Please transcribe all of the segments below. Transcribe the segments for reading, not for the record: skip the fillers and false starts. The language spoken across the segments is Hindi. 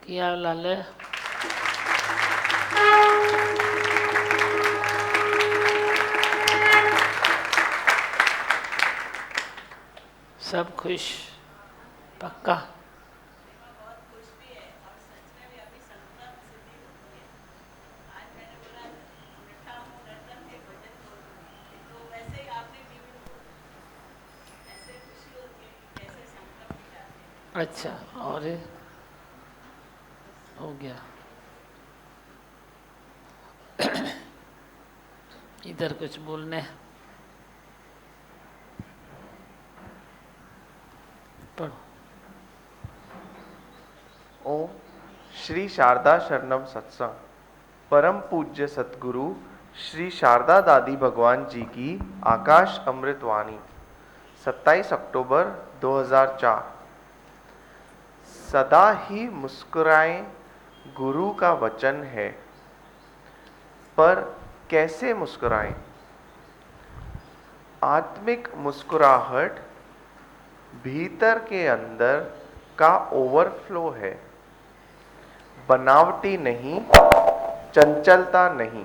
क्या लाल है? सब खुश पक्का? अच्छा, और हो गया। इधर कुछ बोलने पढ़ो। ओम श्री शारदा शरणम सत्संग। परम पूज्य सतगुरु श्री शारदा दादी भगवान जी की आकाश अमृतवाणी 27 अक्टूबर 2004। सदा ही मुस्कुराएं गुरु का वचन है, पर कैसे मुस्कुराएं? आत्मिक मुस्कुराहट भीतर के अंदर का ओवरफ्लो है, बनावटी नहीं, चंचलता नहीं।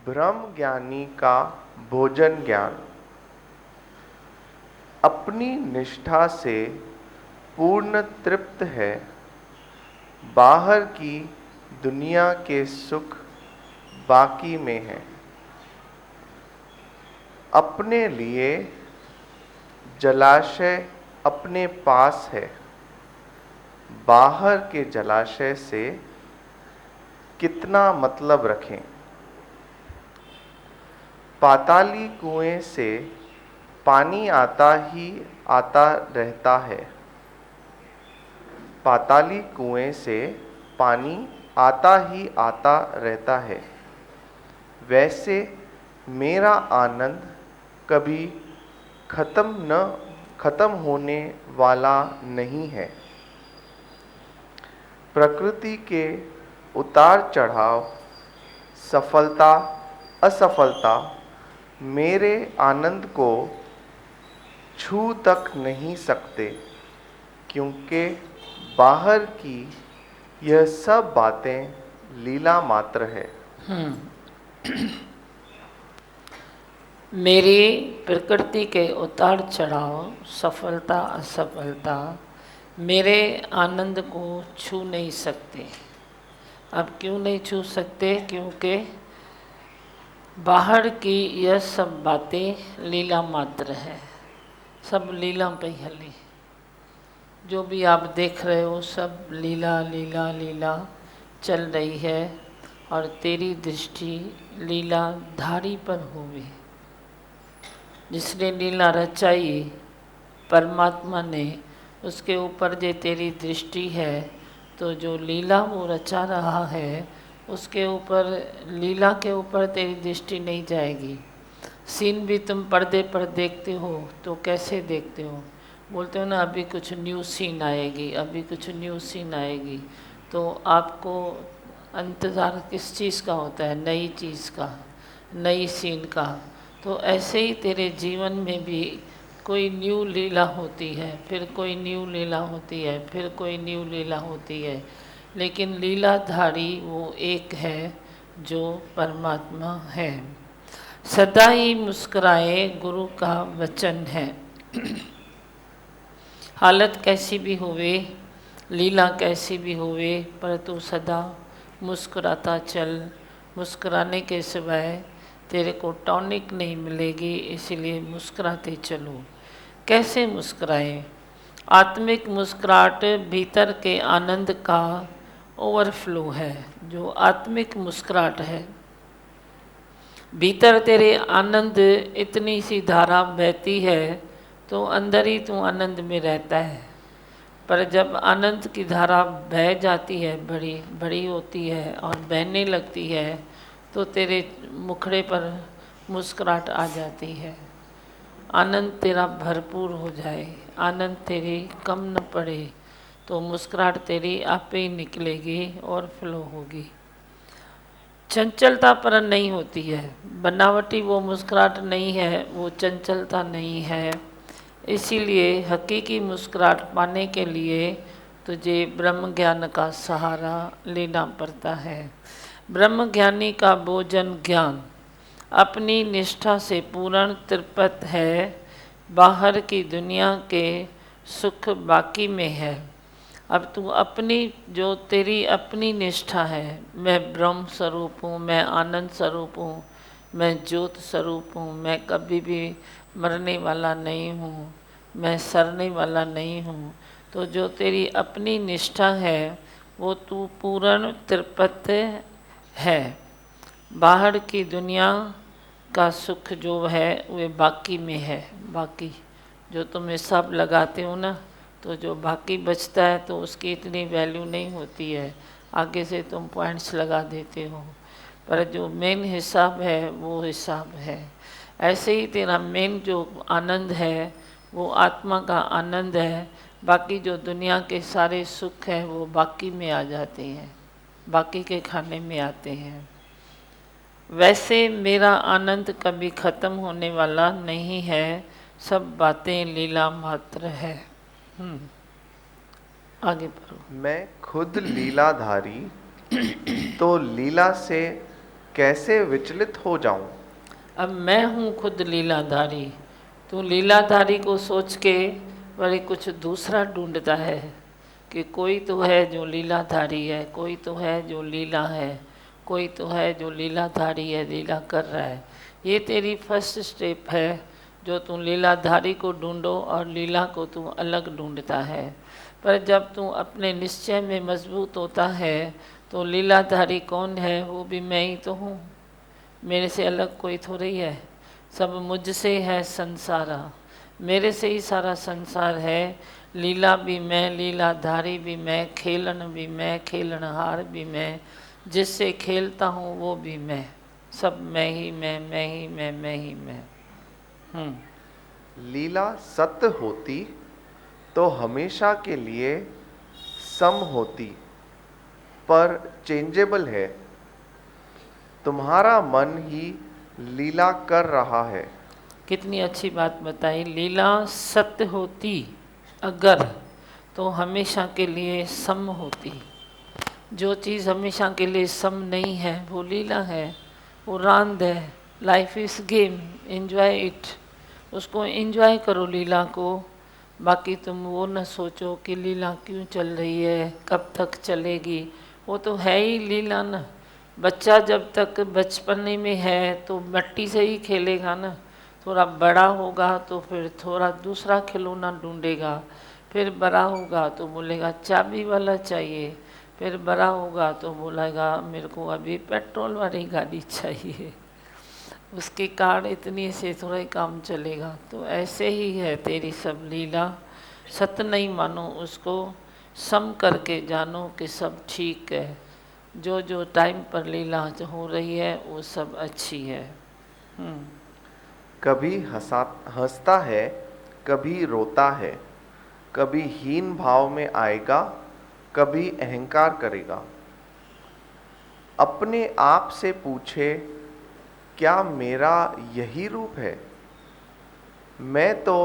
ब्रह्म ज्ञानी का भोजन ज्ञान अपनी निष्ठा से पूर्ण तृप्त है, बाहर की दुनिया के सुख बाकी में है। अपने लिए जलाशय अपने पास है, बाहर के जलाशय से कितना मतलब रखें। पाताली कुएं से पानी आता ही आता रहता है, पाताली कुएं से पानी आता ही आता रहता है। वैसे मेरा आनंद कभी खत्म होने वाला नहीं है। प्रकृति के उतार चढ़ाव, सफलता असफलता मेरे आनंद को छू तक नहीं सकते, क्योंकि बाहर की यह सब बातें लीला मात्र है। मेरी प्रकृति के उतार चढ़ाव, सफलता असफलता मेरे आनंद को छू नहीं सकते। अब क्यों नहीं छू सकते? क्योंकि बाहर की यह सब बातें लीला मात्र है, सब लीला पे हली। जो भी आप देख रहे हो सब लीला लीला लीला चल रही है, और तेरी दृष्टि लीला धारी पर होगी। जिसने लीला रचाई परमात्मा ने, उसके ऊपर जो तेरी दृष्टि है, तो जो लीला वो रचा रहा है उसके ऊपर, लीला के ऊपर तेरी दृष्टि नहीं जाएगी। सीन भी तुम पर्दे पर देखते हो तो कैसे देखते हो? बोलते हो ना अभी कुछ न्यू सीन आएगी, अभी कुछ न्यू सीन आएगी। तो आपको इंतज़ार किस चीज़ का होता है? नई चीज़ का, नई सीन का। तो ऐसे ही तेरे जीवन में भी कोई न्यू लीला होती है, फिर कोई न्यू लीला होती है, फिर कोई न्यू लीला होती है। लेकिन लीलाधारी वो एक है जो परमात्मा है। सदा ही मुस्कुराए गुरु का वचन है। हालत कैसी भी होवे, लीला कैसी भी होवे, पर तू सदा मुस्कुराता चल। मुस्कुराने के सिवाय तेरे को टॉनिक नहीं मिलेगी, इसीलिए मुस्कुराते चलो। कैसे मुस्कुराए? आत्मिक मुस्कुराहट भीतर के आनंद का ओवरफ्लो है। जो आत्मिक मुस्कुराहट है, भीतर तेरे आनंद इतनी सी धारा बहती है तो अंदर ही तू आनंद में रहता है। पर जब आनंद की धारा बह जाती है, बड़ी बड़ी होती है और बहने लगती है, तो तेरे मुखड़े पर मुस्कुराहट आ जाती है। आनंद तेरा भरपूर हो जाए, आनंद तेरी कम न पड़े, तो मुस्कुराहट तेरी आप ही निकलेगी और फ्लो होगी। चंचलता पर नहीं होती है, बनावटी वो मुस्कुराहट नहीं है, वो चंचलता नहीं है। इसीलिए हकीकी मुस्कुराहट पाने के लिए तुझे ब्रह्म ज्ञान का सहारा लेना पड़ता है। ब्रह्म ज्ञानी का भोजन ज्ञान अपनी निष्ठा से पूर्ण तृप्त है, बाहर की दुनिया के सुख बाकी में है। अब तू अपनी, जो तेरी अपनी निष्ठा है, मैं ब्रह्म स्वरूप हूँ, मैं आनंद स्वरूप हूँ, मैं ज्योत स्वरूप हूँ, मैं कभी भी मरने वाला नहीं हूँ, मैं सरने वाला नहीं हूँ, तो जो तेरी अपनी निष्ठा है वो तू पूर्ण तृप्त है। बाहर की दुनिया का सुख जो है वे बाकी में है। बाकी जो तुम हिसाब लगाते हो ना, तो जो बाकी बचता है तो उसकी इतनी वैल्यू नहीं होती है, आगे से तुम पॉइंट्स लगा देते हो, पर जो मेन हिसाब है वो हिसाब है। ऐसे ही तेरा मेन जो आनंद है वो आत्मा का आनंद है। बाकी जो दुनिया के सारे सुख है वो बाकी में आ जाते हैं, बाकी के खाने में आते हैं। वैसे मेरा आनंद कभी ख़त्म होने वाला नहीं है, सब बातें लीला मात्र है। आगे पढ़ो। मैं खुद लीलाधारी, तो लीला से कैसे विचलित हो जाऊं? अब मैं हूँ खुद लीलाधारी, तू लीलाधारी को सोच के बड़े कुछ दूसरा ढूंढता है कि कोई तो है जो लीलाधारी है, कोई तो है जो लीला है, कोई तो है जो लीलाधारी है, लीला कर रहा है। ये तेरी फर्स्ट स्टेप है, जो तू लीलाधारी को ढूंढो और लीला को तू अलग ढूंढता है। पर जब तू अपने निश्चय में मजबूत होता है तो लीलाधारी कौन है, वो भी मैं ही तो हूँ, मेरे से अलग कोई थोड़ी है। सब मुझसे है संसारा, मेरे से ही सारा संसार है। लीला भी मैं, लीलाधारी भी मैं, खेलन भी मैं, खेलनहार भी मैं, जिससे खेलता हूँ वो भी मैं। सब मैं ही मैं ही मैं ही मैं। लीला सत्य होती तो हमेशा के लिए सम होती, पर चेंजेबल है। तुम्हारा मन ही लीला कर रहा है। कितनी अच्छी बात बताई। लीला सत्य होती अगर, तो हमेशा के लिए सम होती। जो चीज़ हमेशा के लिए सम नहीं है वो लीला है, वो रांद है। Life is game, enjoy it. उसको एंजॉय करो लीला को। बाकी तुम वो न सोचो कि लीला क्यों चल रही है, कब तक चलेगी। वो तो है ही लीला ना। बच्चा जब तक बचपने में है तो मिट्टी से ही खेलेगा ना। थोड़ा बड़ा होगा तो फिर थोड़ा दूसरा खिलौना ढूंढेगा, फिर बड़ा होगा तो बोलेगा चाबी वाला चाहिए, फिर बड़ा होगा तो बोलेगा मेरे को अभी पेट्रोल वाली गाड़ी चाहिए। उसकी कार इतनी से थोड़ा ही काम चलेगा। तो ऐसे ही है तेरी सब लीला। सत्य नहीं मानो उसको, सम करके जानो कि सब ठीक है। जो जो टाइम पर लीला हो रही है वो सब अच्छी है। कभी हंसता है, कभी रोता है, कभी हीन भाव में आएगा, कभी अहंकार करेगा। अपने आप से पूछे, क्या मेरा यही रूप है? मैं तो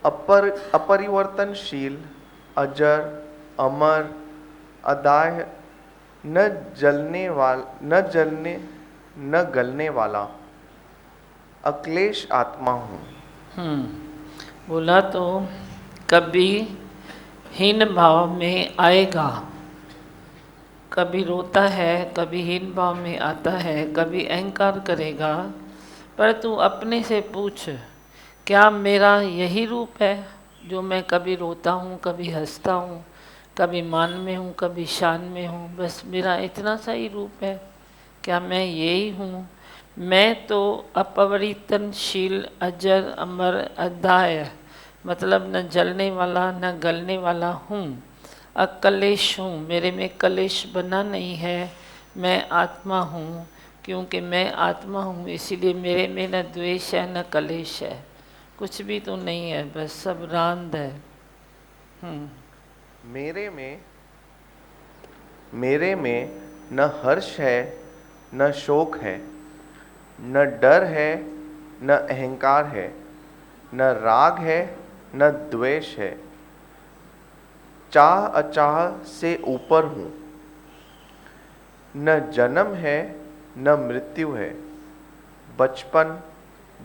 अपरिवर्तनशील, अजर, अमर, अदाय, न गलने वाला अक्लेश आत्मा हूँ। बोला तो कभी हीन भाव में आएगा, कभी रोता है, कभी हीन भाव में आता है, कभी अहंकार करेगा। पर तू अपने से पूछ, क्या मेरा यही रूप है जो मैं कभी रोता हूँ, कभी हंसता हूँ, कभी मान में हूँ, कभी शान में हूँ, बस मेरा इतना सा ही रूप है? क्या मैं यही हूँ? मैं तो अपरिवर्तनशील, अजर, अमर, अदाय, मतलब न जलने वाला न गलने वाला हूँ। अकलेश हूँ, मेरे में कलेश बना नहीं है। मैं आत्मा हूँ, क्योंकि मैं आत्मा हूँ इसीलिए मेरे में न द्वेष है न कलेश है, कुछ भी तो नहीं है, बस सब रांद है। मेरे में न हर्ष है, न शोक है, न डर है, न अहंकार है, न राग है, न द्वेष है। चाह अचाह से ऊपर हूँ। न जन्म है न मृत्यु है, बचपन,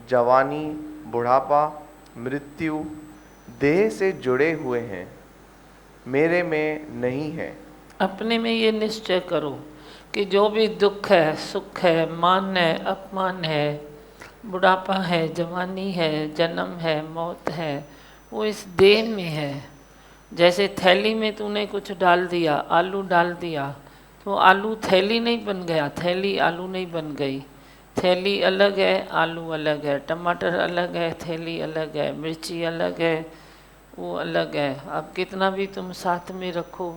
जवानी, बुढ़ापा, मृत्यु देह से जुड़े हुए हैं, मेरे में नहीं है। अपने में ये निश्चय करो कि जो भी दुख है, सुख है, मान है, अपमान है, बुढ़ापा है, जवानी है, जन्म है, मौत है, वो इस देह में है। जैसे थैली में तूने कुछ डाल दिया, आलू डाल दिया, तो आलू थैली नहीं बन गया, थैली आलू नहीं बन गई। थैली अलग है, आलू अलग है, टमाटर अलग है, थैली अलग है, मिर्ची अलग है, वो अलग है। अब कितना भी तुम साथ में रखो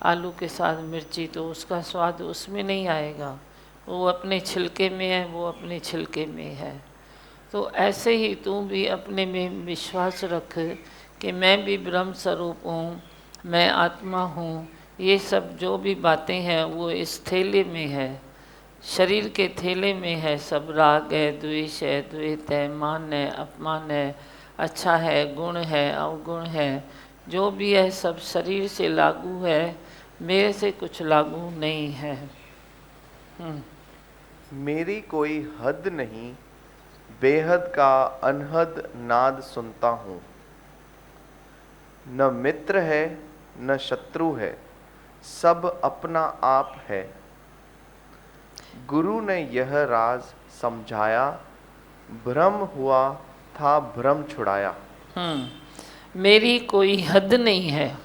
आलू के साथ मिर्ची, तो उसका स्वाद उसमें नहीं आएगा। वो अपने छिलके में है, वो अपने छिलके में है। तो ऐसे ही तू भी अपने में विश्वास रख कि मैं भी ब्रह्म स्वरूप हूँ, मैं आत्मा हूँ। ये सब जो भी बातें हैं वो इस थैले में है, शरीर के थैले में है। सब राग है, द्वेष है, द्वैत है, मान है, अपमान है, अच्छा है, गुण है, अवगुण है, जो भी है सब शरीर से लागू है, मेरे से कुछ लागू नहीं है। मेरी कोई हद नहीं, बेहद का अनहद नाद सुनता हूँ। न मित्र है न शत्रु है, सब अपना आप है। गुरु ने यह राज समझाया, भ्रम हुआ था भ्रम छुड़ाया। मेरी कोई हद नहीं है।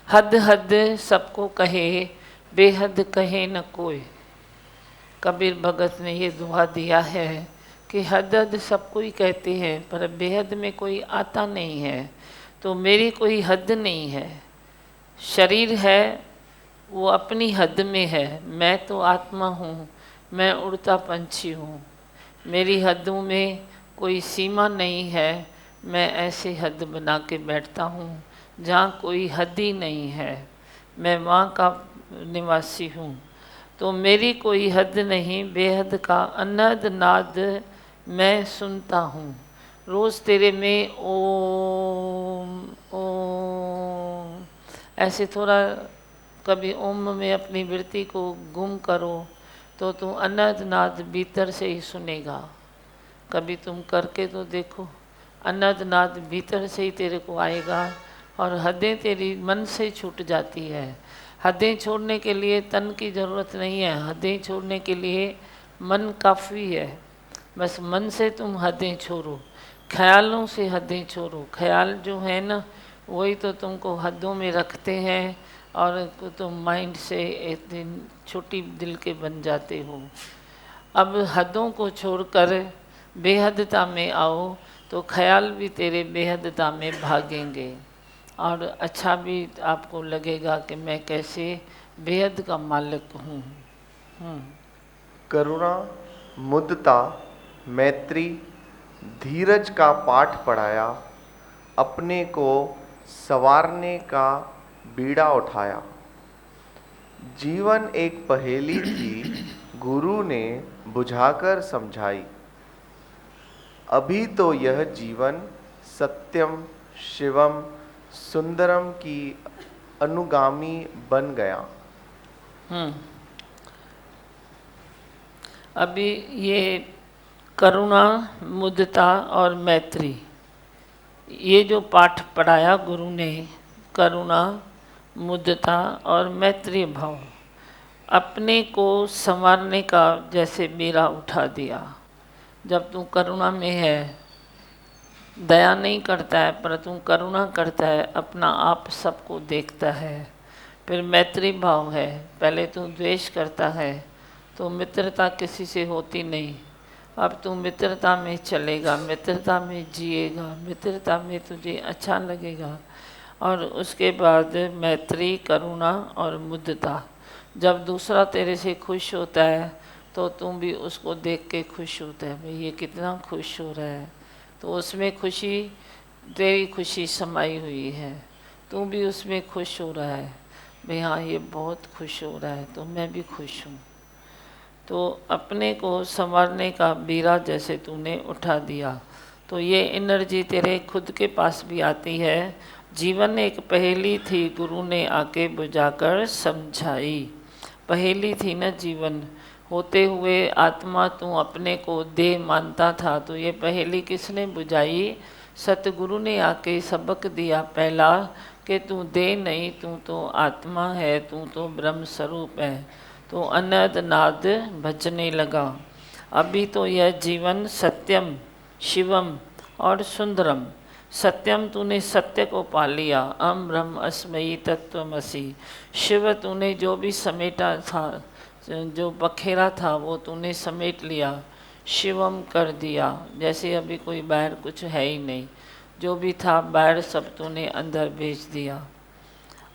हद हद सबको कहे, बेहद कहे न कोई। कबीर भगत ने ये दुआ दिया है कि हद हद सबको ही कहते हैं, पर बेहद में कोई आता नहीं है। तो मेरी कोई हद नहीं है। शरीर है वो अपनी हद में है, मैं तो आत्मा हूँ, मैं उड़ता पंछी हूँ। मेरी हदों में कोई सीमा नहीं है। मैं ऐसे हद बना के बैठता हूँ जहाँ कोई हद ही नहीं है, मैं वहाँ का निवासी हूँ। तो मेरी कोई हद नहीं, बेहद का अनहद नाद मैं सुनता हूँ। रोज़ तेरे में ओम ओम ऐसे थोड़ा कभी ओम में अपनी वृत्ति को गुम करो तो तुम अनहद नाद भीतर से ही सुनेगा। कभी तुम करके तो देखो, अनहद नाद भीतर से ही तेरे को आएगा और हदें तेरी मन से छूट जाती है। हदें छोड़ने के लिए तन की ज़रूरत नहीं है, हदें छोड़ने के लिए मन काफ़ी है। बस मन से तुम हदें छोड़ो, ख्यालों से हदें छोड़ो। ख्याल जो है ना, वही तो तुमको हदों में रखते हैं और तुम माइंड से एक दिन छोटी दिल के बन जाते हो। अब हदों को छोड़कर बेहदता में आओ तो ख्याल भी तेरे बेहदता में भागेंगे और अच्छा भी आपको लगेगा कि मैं कैसे बेहद का मालिक हूँ। करुणा, मुद्दता, मैत्री, धीरज का पाठ पढ़ाया, अपने को संवारने का बीड़ा उठाया। जीवन एक पहेली थी, गुरु ने बुझाकर समझाई। अभी तो यह जीवन सत्यम, शिवम, सुंदरम की अनुगामी बन गया। अभी ये करुणा, मुदिता और मैत्री, ये जो पाठ पढ़ाया गुरु ने, करुणा, मुदिता और मैत्री भाव, अपने को संवारने का जैसे बीड़ा उठा दिया। जब तू करुणा में है, दया नहीं करता है पर तू करुणा करता है, अपना आप सबको देखता है। फिर मैत्री भाव है, पहले तू द्वेष करता है तो मित्रता किसी से होती नहीं। अब तू मित्रता में चलेगा, मित्रता में जिएगा, मित्रता में तुझे अच्छा लगेगा। और उसके बाद मैत्री, करुणा और मुदिता। जब दूसरा तेरे से खुश होता है तो तुम भी उसको देख के खुश होता है, भाई ये कितना खुश हो रहा है, तो उसमें खुशी, तेरी खुशी समाई हुई है, तू भी उसमें खुश हो रहा है, भाई हाँ ये बहुत खुश हो रहा है तो मैं भी खुश हूँ। तो अपने को संवारने का बीड़ा जैसे तूने उठा दिया तो ये एनर्जी तेरे खुद के पास भी आती है जीवन एक पहेली थी, गुरु ने आके बुझाकर समझाई। पहेली थी ना जीवन, होते हुए आत्मा तू अपने को देह मानता था, तो ये पहेली किसने बुझाई? सतगुरु ने आके सबक दिया पहला कि तू देह नहीं, तू तो आत्मा है, तू तो ब्रह्म स्वरूप है। तो अनद नाद भजने लगा। अभी तो यह जीवन सत्यम, शिवम और सुंदरम। सत्यम, तूने सत्य को पा लिया। अम ब्रह्म अस्मयी तत्वमसि। शिव, तूने जो भी समेटा था, जो बखेरा था, वो तूने समेट लिया, शिवम कर दिया। जैसे अभी कोई बाहर कुछ है ही नहीं, जो भी था बाहर सब तूने अंदर भेज दिया।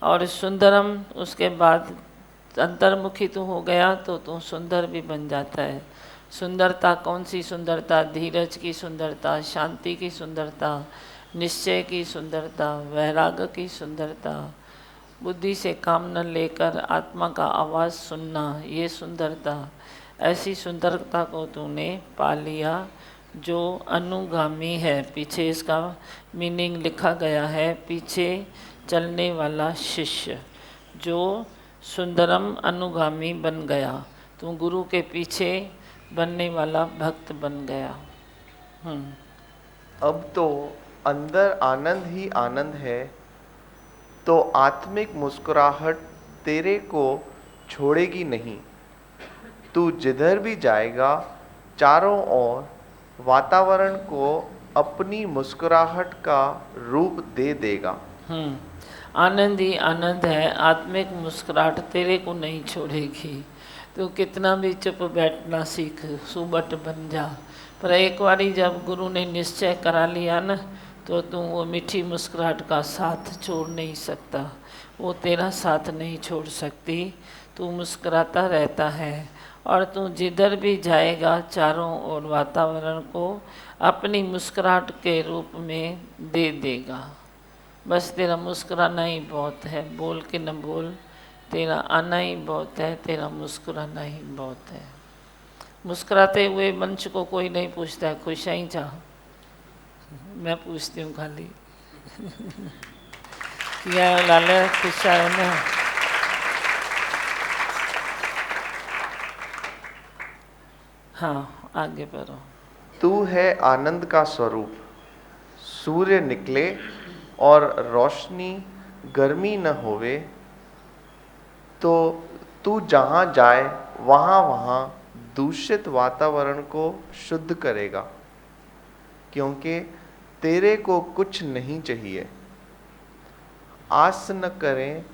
और सुंदरम, उसके बाद अंतर्मुखी तू हो गया तो तू सुंदर भी बन जाता है। सुंदरता कौन सी सुंदरता? धीरज की सुंदरता, शांति की सुंदरता, निश्चय की सुंदरता, वैराग्य की सुंदरता, बुद्धि से काम न लेकर आत्मा का आवाज़ सुनना, ये सुंदरता। ऐसी सुंदरता को तूने पा लिया जो अनुगामी है। पीछे इसका मीनिंग लिखा गया है, पीछे चलने वाला शिष्य। जो सुंदरम अनुगामी बन गया, तू गुरु के पीछे बनने वाला भक्त बन गया। अब तो अंदर आनंद ही आनंद है, तो आत्मिक मुस्कुराहट तेरे को छोड़ेगी नहीं। तू जिधर भी जाएगा चारों ओर वातावरण को अपनी मुस्कुराहट का रूप दे देगा। आनंद ही आनंद है, आत्मिक मुस्कुराहट तेरे को नहीं छोड़ेगी। तो कितना भी चुप बैठना सीख, सुबट बन जा, पर एक बारी जब गुरु ने निश्चय करा लिया ना, तो तू वो मीठी मुस्कुराहट का साथ छोड़ नहीं सकता, वो तेरा साथ नहीं छोड़ सकती। तू मुस्कुराता रहता है और तू जिधर भी जाएगा चारों ओर वातावरण को अपनी मुस्कुराहट के रूप में दे देगा। बस तेरा मुस्कुराना ही बहुत है, बोल के न बोल, तेरा आना ही बहुत है, तेरा मुस्कुराना ही बहुत है। मुस्कुराते हुए मंच को कोई नहीं पूछता है खुश है ही चाह, मैं पूछती हूँ खाली क्या लाले खुश है ना। हाँ आगे बढ़ो। तू है आनंद का स्वरूप, सूर्य निकले और रोशनी गर्मी न होवे, तो तू जहाँ जाए वहाँ वहाँ दूषित वातावरण को शुद्ध करेगा, क्योंकि तेरे को कुछ नहीं चाहिए। आस न करें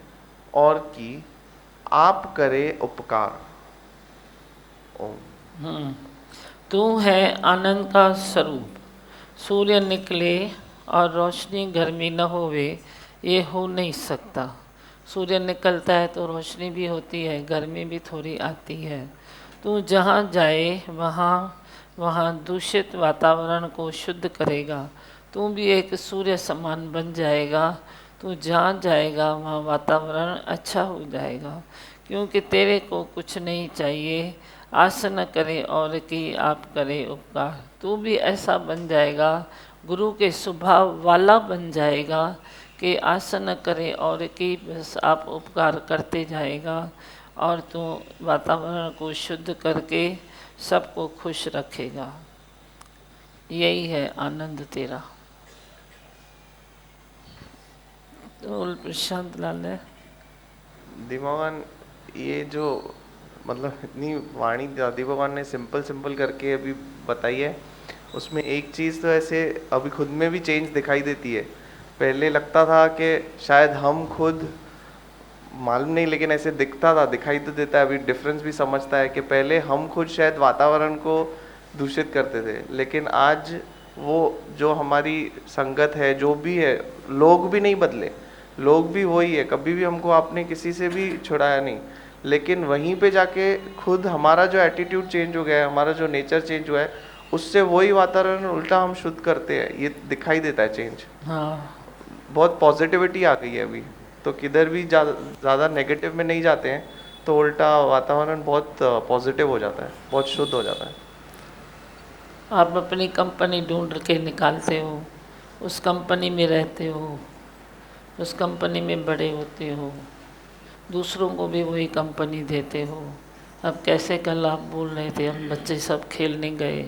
और कि आप करे उपकार। ओम। तू है आनंद का स्वरूप, सूर्य निकले और रोशनी गर्मी न होवे, ये हो नहीं सकता। सूर्य निकलता है तो रोशनी भी होती है, गर्मी भी थोड़ी आती है। तू जहाँ जाए वहाँ वहाँ दूषित वातावरण को शुद्ध करेगा। तू भी एक सूर्य समान बन जाएगा। तू जहाँ जाएगा वहाँ वातावरण अच्छा हो जाएगा, क्योंकि तेरे को कुछ नहीं चाहिए। आस न करे और कि आप करे उपकार। तू भी ऐसा बन जाएगा, गुरु के स्वभाव वाला बन जाएगा कि आस न करे और कि बस आप उपकार करते जाएगा, और तू वातावरण को शुद्ध करके सबको खुश रखेगा। यही है आनंद तेरा। तो प्रशांत लाल है दी भगवान, ये जो मतलब इतनी वाणी दादी भगवान ने सिंपल करके अभी बताई है, उसमें एक चीज़ तो ऐसे अभी खुद में भी चेंज दिखाई देती है। पहले लगता था कि शायद हम खुद मालूम नहीं, लेकिन ऐसे दिखता था, दिखाई तो देता है, अभी डिफरेंस भी समझता है कि पहले हम खुद शायद वातावरण को दूषित करते थे, लेकिन आज वो जो हमारी संगत है, जो भी है, लोग भी नहीं बदले, लोग भी वही है, कभी भी हमको आपने किसी से भी छुड़ाया नहीं, लेकिन वहीं पे जाके खुद हमारा जो एटीट्यूड चेंज हो गया है, हमारा जो नेचर चेंज हुआ है, उससे वही वातावरण उल्टा हम शुद्ध करते हैं, ये दिखाई देता है चेंज। हाँ, बहुत पॉजिटिविटी आ गई है अभी, तो किधर भी ज़्यादा नेगेटिव में नहीं जाते हैं, तो उल्टा वातावरण बहुत पॉजिटिव हो जाता है, बहुत शुद्ध हो जाता है। आप अपनी कंपनी ढूंढ के निकालते हो, उस कंपनी में रहते हो, उस कंपनी में बड़े होते हो, दूसरों को भी वही कंपनी देते हो। अब कैसे कल आप बोल रहे थे हम बच्चे सब खेलने गए,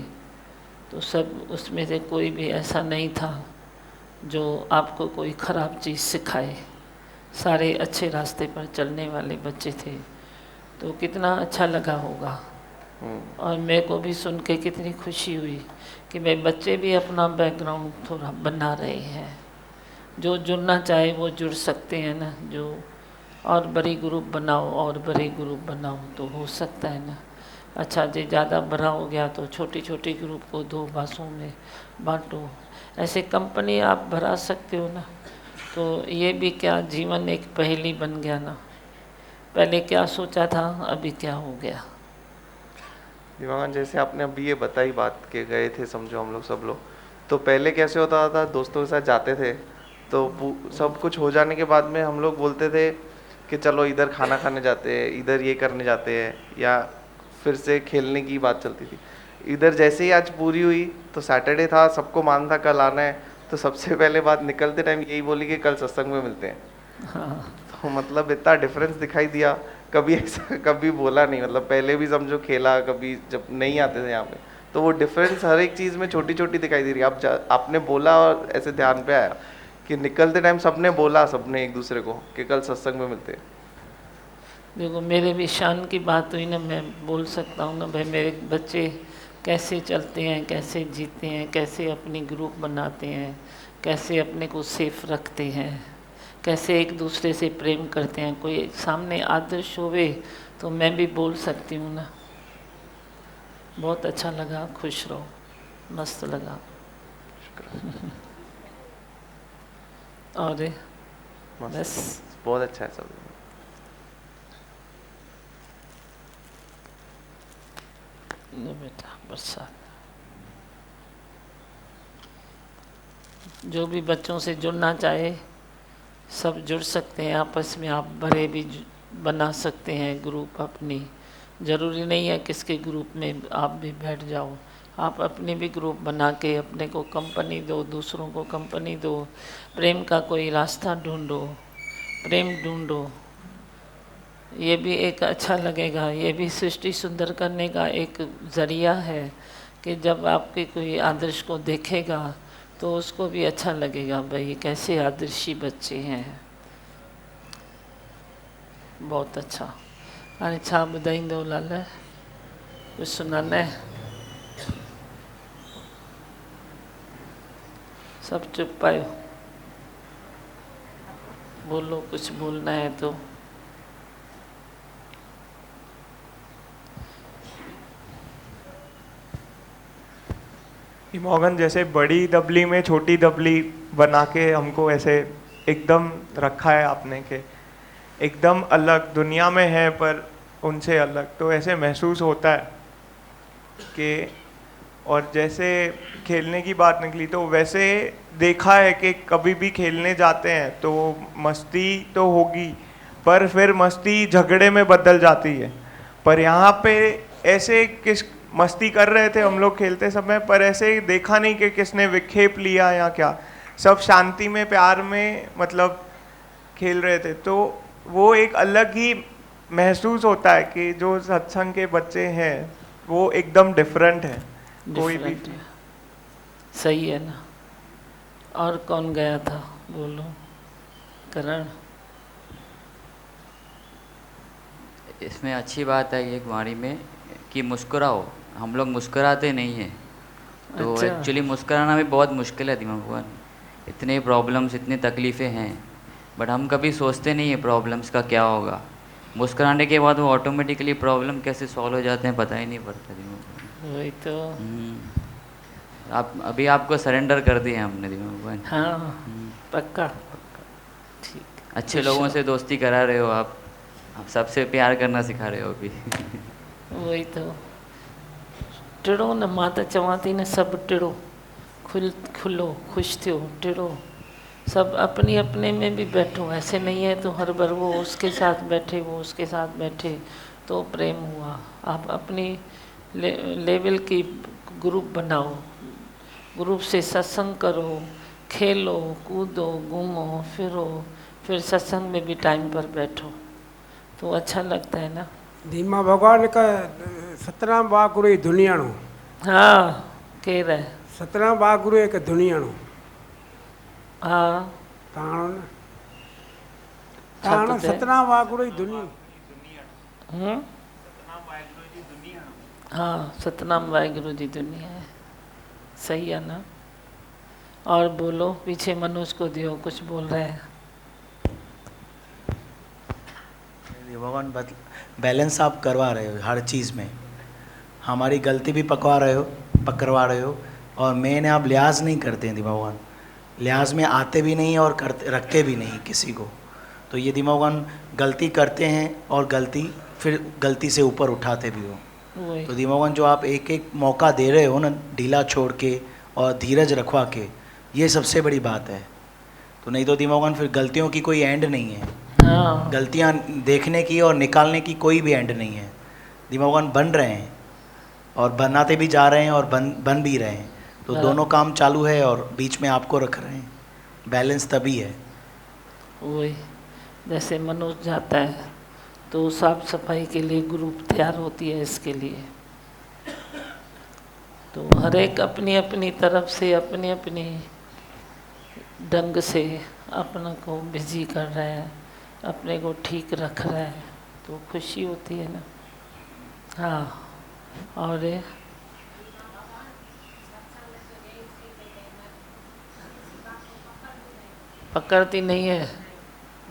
तो सब उसमें से कोई भी ऐसा नहीं था जो आपको कोई ख़राब चीज़ सिखाए, सारे अच्छे रास्ते पर चलने वाले बच्चे थे। तो कितना अच्छा लगा होगा। और मेरे को भी सुन के कितनी खुशी हुई कि भाई बच्चे भी अपना बैकग्राउंड थोड़ा बना रहे हैं। जो जुड़ना चाहे वो जुड़ सकते हैं ना, जो और बड़ी ग्रुप बनाओ और बड़े ग्रुप बनाओ तो हो सकता है ना। अच्छा जी, ज़्यादा बड़ा हो गया तो छोटी छोटी ग्रुप को 2 भाषाओं में बांटो, ऐसे कंपनी आप भरा सकते हो ना। तो ये भी क्या जीवन एक पहेली बन गया ना, पहले क्या सोचा था अभी क्या हो गया। दिवांगन, जैसे आपने अभी ये बताई बात के गए थे समझो हम लोग सब लोग, तो पहले कैसे होता था, दोस्तों के साथ जाते थे तो सब कुछ हो जाने के बाद में हम लोग बोलते थे कि चलो इधर खाना खाने जाते हैं, इधर ये करने जाते हैं, या फिर से खेलने की बात चलती थी। इधर जैसे ही आज पूरी हुई तो सैटरडे था, सबको मान था कल आना है, तो सबसे पहले बात निकलते टाइम यही बोली कि कल सत्संग में मिलते हैं। हाँ, तो मतलब इतना डिफरेंस दिखाई दिया, कभी ऐसा कभी बोला नहीं। मतलब पहले भी समझो खेला, कभी जब नहीं आते थे यहाँ पे, तो वो डिफरेंस हर एक चीज़ में छोटी छोटी दिखाई दे रही है। आपने बोला और ऐसे ध्यान पे आया कि निकलते टाइम सबने बोला, सबने एक दूसरे को कि कल सत्संग में मिलते हैं। देखो मेरे भी शान की बात हुई ना, मैं बोल सकता हूँ ना भाई मेरे बच्चे कैसे चलते हैं, कैसे जीते हैं, कैसे अपनी ग्रुप बनाते हैं, कैसे अपने को सेफ रखते हैं, कैसे एक दूसरे से प्रेम करते हैं। कोई सामने आदर्श होवे तो मैं भी बोल सकती हूँ ना। बहुत अच्छा लगा, खुश रहो, मस्त लगा। और मस्त, बस बहुत अच्छा है सब। लो बेटा बरसात। जो भी बच्चों से जुड़ना चाहे सब जुड़ सकते हैं आपस में। आप बड़े भी बना सकते हैं ग्रुप अपनी, ज़रूरी नहीं है किसके ग्रुप में आप भी बैठ जाओ। आप अपनी भी ग्रुप बना के अपने को कंपनी दो, दूसरों को कंपनी दो, प्रेम का कोई रास्ता ढूंढो, प्रेम ढूंढो। ये भी एक अच्छा लगेगा, ये भी सृष्टि सुंदर करने का एक ज़रिया है कि जब आपके कोई आदर्श को देखेगा तो उसको भी अच्छा लगेगा, भाई कैसे आदर्शी बच्चे हैं। बहुत अच्छा। हाणे छा ॿुधाईंदो लाल, कुझु सुञाणे? सब चुप आयो, बोलो कुछ बोलना है तो। मोगन, जैसे बड़ी दबली में छोटी दबली बना के हमको ऐसे एकदम रखा है आपने के एकदम अलग दुनिया में है पर उनसे अलग, तो ऐसे महसूस होता है कि। और जैसे खेलने की बात निकली तो वैसे देखा है कि कभी भी खेलने जाते हैं तो मस्ती तो होगी पर फिर मस्ती झगड़े में बदल जाती है। पर यहाँ पे ऐसे किस मस्ती कर रहे थे हम लोग खेलते समय, पर ऐसे देखा नहीं कि किसने विक्षेप लिया या क्या, सब शांति में प्यार में मतलब खेल रहे थे। तो वो एक अलग ही महसूस होता है कि जो सत्संग के बच्चे हैं वो एकदम डिफरेंट है कोई भी डिफरेंट है, सही है ना। और कौन गया था बोलो, करण। इसमें अच्छी बात है ये कुमारी में कि मुस्कुराओ। हम लोग मुस्कुराते नहीं हैं, तो अच्छा। एक्चुअली मुस्कुराना भी बहुत मुश्किल है दिमाग भगवान। इतने प्रॉब्लम्स, इतनी तकलीफ़ें हैं, बट हम कभी सोचते नहीं है प्रॉब्लम्स का क्या होगा। मुस्कुराने के बाद वो ऑटोमेटिकली प्रॉब्लम कैसे सॉल्व हो जाते हैं पता ही नहीं पड़ता दिमाग। वही तो। आप अभी आपको सरेंडर कर दिए हमने दिमाग भगवान। हाँ पक्का। ठीक, अच्छे लोगों से दोस्ती करा रहे हो आप सबसे प्यार करना सिखा रहे हो अभी। वही तो। टिड़ो न, मां त चवां थी न सभु टिड़ो, खुलो खुश थियो, टिड़ो। सब अपनी अपने में भी बैठो, ऐसे नहीं है तो हर बार वो उसके साथ बैठे वो उसके साथ बैठे तो प्रेम हुआ। आप अपनी लेवल की ग्रुप बनाओ, ग्रुप से सत्संग करो, खेलो कूदो घूमो फिरो, फिर सत्संग में भी टाइम पर बैठो तो अच्छा लगता है ना। धीमा भगवान का सतनाम वागुरु ही दुनियाणो। हाँ केर है। सतनाम वागुरु एक दुनियाणो। हाँ ताणो न छा ताणो तो सतनाम वागुरु ही दुनिया। हाँ सतनाम वाहिगुरु जी दुनिया है, सही है ना। और बोलो, पीछे मनोज को दियो, कुछ बोल रहे हैं। भगवान बैलेंस आप करवा रहे हो हर चीज़ में, हमारी गलती भी पकड़वा रहे हो और मैंने आप लिहाज नहीं करते हैं भगवान, लिहाज में आते भी नहीं और करते रखते भी नहीं किसी को। तो ये भगवान गलती करते हैं और फिर गलती से ऊपर उठाते भी हो। तो भगवान जो आप एक एक मौका दे रहे हो ना, ढीला छोड़ के और धीरज रखवा के, ये सबसे बड़ी बात है। तो नहीं तो भगवान फिर गलतियों की कोई एंड नहीं है। हाँ। गलतियाँ देखने की और निकालने की कोई भी एंड नहीं है। भगवान बन रहे हैं और बनाते भी जा रहे हैं और बन भी रहे हैं। तो दोनों काम चालू है और बीच में आपको रख रहे हैं, बैलेंस तभी है। वही जैसे मनोज जाता है तो साफ सफाई के लिए ग्रुप तैयार होती है इसके लिए। तो हर एक अपनी अपनी तरफ से अपनी अपनी ढंग से अपने को बिजी कर रहे हैं, अपने को ठीक रख रहे हैं, तो खुशी होती है ना। हाँ और पकड़ती नहीं है,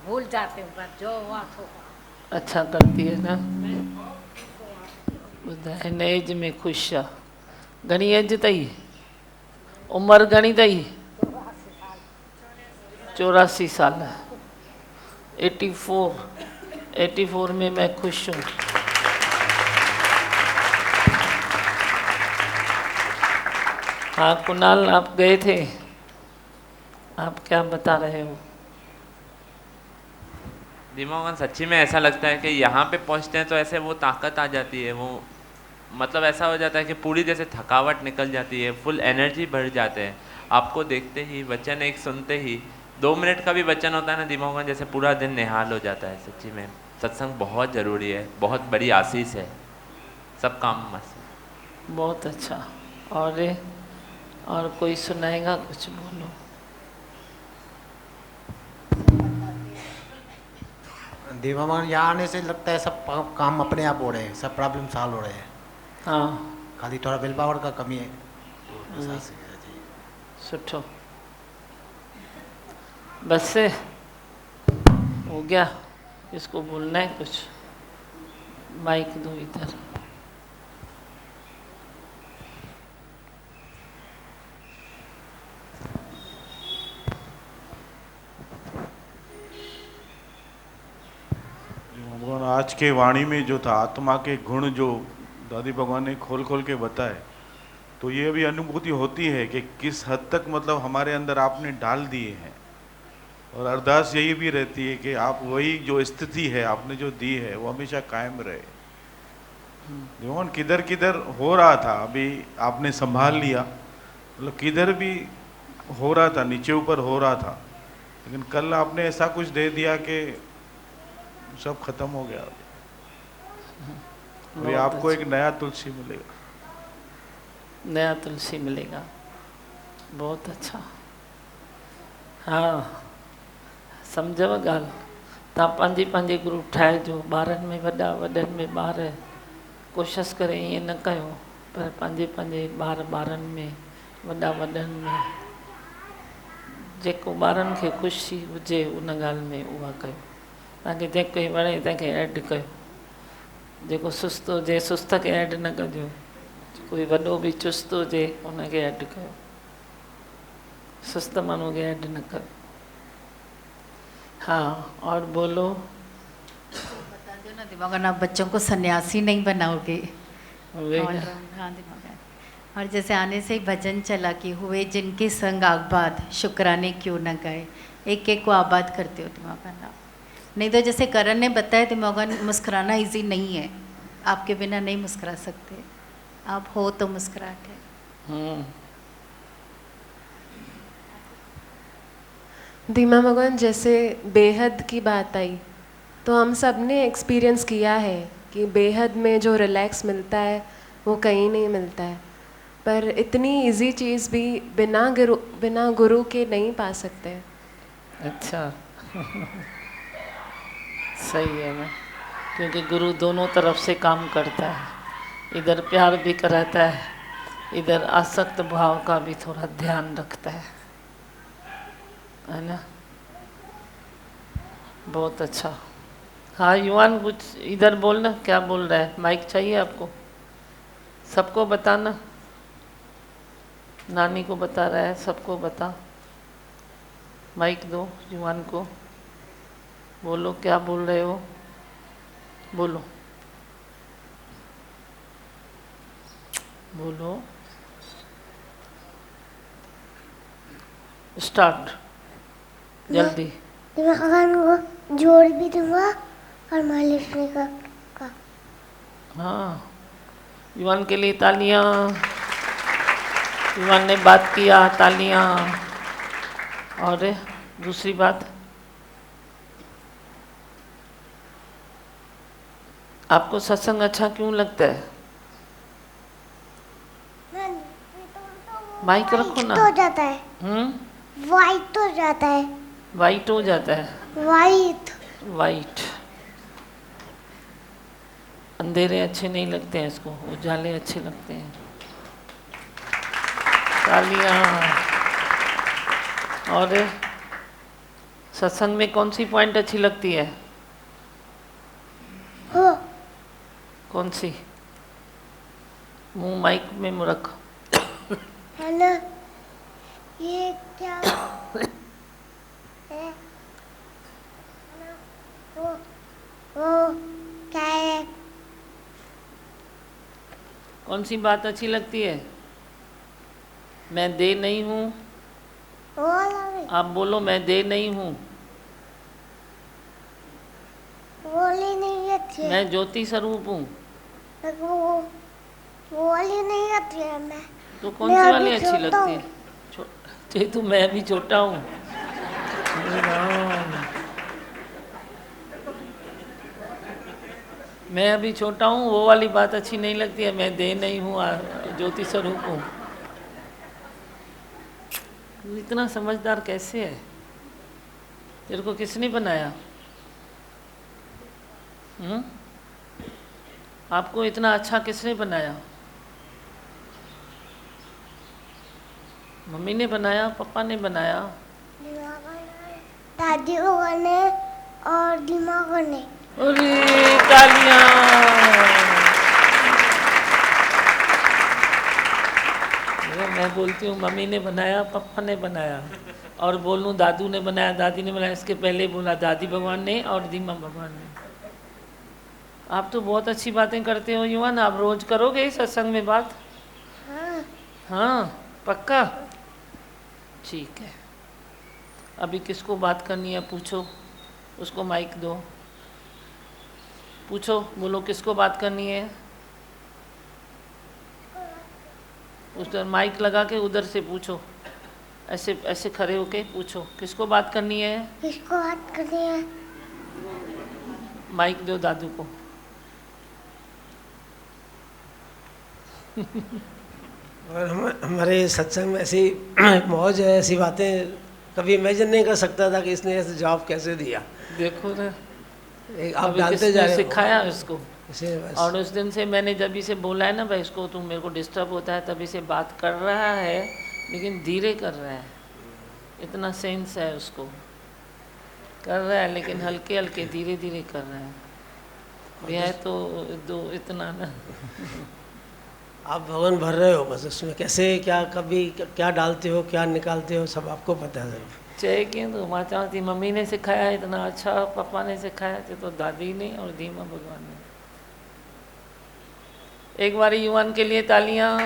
भूल जाते हैं, पर जो हुआ तो अच्छा करती है ना। हिन एज में ख़ुशि आहे। घणी एज अथई, उमिरि घणी अथई? 84 साल। 84 में मैं खुश हूँ। हाँ कुणाल, आप गए थे, आप क्या बता रहे हो? दिमाग सच्ची में ऐसा लगता है कि यहाँ पे पहुँचते हैं तो ऐसे वो ताकत आ जाती है, वो मतलब ऐसा हो जाता है कि पूरी जैसे थकावट निकल जाती है, फुल एनर्जी बढ़ जाते हैं। आपको देखते ही, वचन एक सुनते ही, 2 मिनट का भी वचन होता है ना, दिमाग जैसे पूरा दिन निहाल हो जाता है। सच्ची में सत्संग बहुत ज़रूरी है, बहुत बड़ी आशीष है, सब काम मस्त। बहुत अच्छा। और कोई सुनाएगा? कुछ बोलो। देवामान यहाँ आने से लगता है सब काम अपने आप हो रहे हैं, सब प्रॉब्लम सॉल्व हो रहे हैं। हाँ खाली थोड़ा विल पावर का कमी है। सुठो, बस हो गया। इसको बोलना है कुछ, माइक दो इधर। भगवान आज के वाणी में जो था आत्मा के गुण, जो दादी भगवान ने खोल खोल के बताए, तो ये भी अनुभूति होती है कि किस हद तक मतलब हमारे अंदर आपने डाल दिए हैं। और अरदास यही भी रहती है कि आप वही जो स्थिति है आपने जो दी है वो हमेशा कायम रहे। भगवान किधर किधर हो रहा था, अभी आपने संभाल लिया, मतलब किधर भी हो रहा था, नीचे ऊपर हो रहा था, लेकिन कल आपने ऐसा कुछ दे दिया कि सब खत्म हो गया। अभी आपको एक नया तुलसी मिलेगा, नया तुलसी मिलेगा। बहुत अच्छा। हाँ सम्झव ॻाल्हि। तव्हां पंहिंजी ग्रुप ठाहिजो, ॿारनि में वॾा, वॾनि में ॿार। कोशिशि करे ईअं न कयो, पर पंहिंजे ॿारनि में, वॾा वॾनि में, जेको ॿारनि खे ख़ुशी हुजे उन ॻाल्हि में उहा कयो। तव्हांखे जेके वणे तंहिंखे ऐड कयो, जेको सुस्त हुजे सुस्त खे ऐड न कजो, कोई वॾो भी चुस्त हुजे उनखे ऐड कयो, सुस्त माण्हू खे ऐड न कयो। हाँ और बोलो। बता दो ना दिमाग, आप बच्चों को सन्यासी नहीं बनाओगे। हाँ दिमाग। और जैसे आने से ही भजन चला कि हुए जिनके संग आबाद, शुक्राने क्यों न गए। एक एक को आबाद करते हो दिमाग ना। नहीं तो जैसे करण ने बताया दिमाग, मुस्कुराना इजी नहीं है, आपके बिना नहीं मुस्कुरा सकते, आप हो तो मुस्कुराहट है। धीमा भगवान, जैसे बेहद की बात आई तो हम सब ने एक्सपीरियंस किया है कि बेहद में जो रिलैक्स मिलता है वो कहीं नहीं मिलता है, पर इतनी इजी चीज़ भी बिना गुरु के नहीं पा सकते। अच्छा सही है ना, क्योंकि गुरु दोनों तरफ से काम करता है, इधर प्यार भी कराता है, इधर आसक्त भाव का भी थोड़ा ध्यान रखता है ना। बहुत अच्छा। हाँ युवान, कुछ इधर बोलना, क्या बोल रहा है? माइक चाहिए आपको? सबको बताना, नानी को बता रहा है, सबको बता। माइक दो युवान को, बोलो क्या बोल रहे हो, बोलो बोलो, स्टार्ट जल्दी। भगवान को जोड़ भी दूंगा और मालिश भी का। हाँ, युवान के लिए तालियां। युवान ने बात किया, तालियां। और दूसरी बात, आपको सत्संग अच्छा क्यों लगता है? माइक रखो ना। हो जाता है। वाइट हो जाता है। वाइट हो जाता है। White white. अंधेरे अच्छे नहीं लगते हैं इसको, उजाले अच्छे लगते हैं। तालियां। और सत्संग में कौन सी पॉइंट अच्छी लगती है? हो। कौन सी? मुंह माइक में रख। है ना, ये क्या है? वो क्या है? कौन सी बात अच्छी लगती है? मैं दे नहीं हूँ। आप बोलो, मैं दे नहीं हूँ। बोली नहीं आती है। मैं ज्योति स्वरूप हूँ। बोली नहीं आती है। मैं तो कौन सी वाली अच्छी लगती है? तो मैं भी छोटा हूँ। मैं अभी छोटा हूँ, वो वाली बात अच्छी नहीं लगती है। मैं दे नहीं हूँ, ज्योति स्वरूप हूँ। इतना समझदार कैसे है? तेरे को किसने बनाया? आपको इतना अच्छा किसने बनाया? मम्मी ने बनाया, पापा ने बनाया? दादी ने और दिमाग ने। अरे तालियां। मैं बोलती हूँ मम्मी ने बनाया, पापा ने बनाया, और बोलूँ दादू ने बनाया, दादी ने बनाया, इसके पहले बोला दादी भगवान ने और दीमा भगवान ने। आप तो बहुत अच्छी बातें करते हो युवान। आप रोज करोगे इस सत्संग में बात? हाँ। हाँ पक्का? ठीक है। अभी किसको बात करनी है पूछो, उसको माइक दो। पूछो, बोलो किसको बात करनी है? उधर माइक लगा के उधर से पूछो, ऐसे ऐसे खड़े होके पूछो, किसको बात करनी है? किसको बात करनी है? माइक दो दादू को। और हमारे सत्संग में ऐसी मौज है, ऐसी बातें कभी इमेजिन नहीं कर सकता था कि इसने ऐसे जवाब कैसे दिया। देखो ना, आप जानते जा रहे हो। सिखाया इसको। और उस दिन से मैंने जब इसे बोला है ना भाई इसको, तुम मेरे को डिस्टर्ब होता है, तभी से बात कर रहा है, लेकिन धीरे कर रहा है। इतना सेंस है उसको, कर रहा है लेकिन हल्के हल्के धीरे धीरे कर रहा है। यह तो दो इतना ना। आप भगवान भर रहे हो बस उसमें, कैसे क्या कभी क्या डालते हो क्या निकालते हो सब आपको पता है। चाहे क्यों तो माँ चाहती मम्मी ने सिखाया इतना अच्छा, पापा ने सिखाया थे तो दादी ने और धीमा भगवान ने। एक बार युवान के लिए तालियां।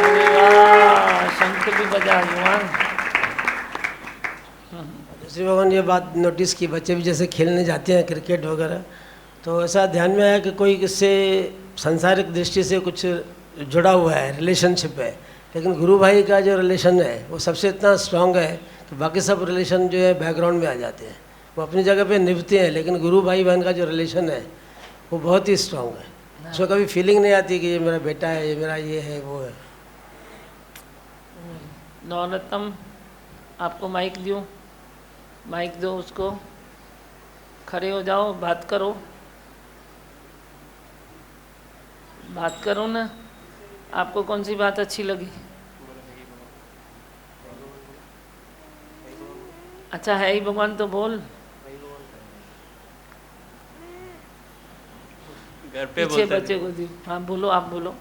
अरे वाह, शंख भी बजा युवान। दूसरी भगवान ये बात नोटिस की, बच्चे भी जैसे खेलने जाते हैं क्रिकेट वगैरह, तो ऐसा ध्यान में आया कि कोई किससे सांसारिक दृष्टि से कुछ जुड़ा हुआ है, रिलेशनशिप है, लेकिन गुरु भाई का जो रिलेशन है वो सबसे इतना स्ट्रांग है कि बाकी सब रिलेशन जो है बैकग्राउंड में आ जाते हैं, वो अपनी जगह पे निभते हैं, लेकिन गुरु भाई बहन का जो रिलेशन है वो बहुत ही स्ट्रांग है। उसमें कभी फीलिंग नहीं आती कि ये मेरा बेटा है, ये मेरा ये है वो है। नवरत्नम, आपको माइक दूँ? माइक दो उसको, खड़े हो जाओ, बात करो, बात करो ना। आपको कौन सी बात अच्छी लगी? अच्छा है ही भगवान तो बोल। घर पे पीछे बोलता बच्चे को दी। हाँ बोलो, आप बोलो।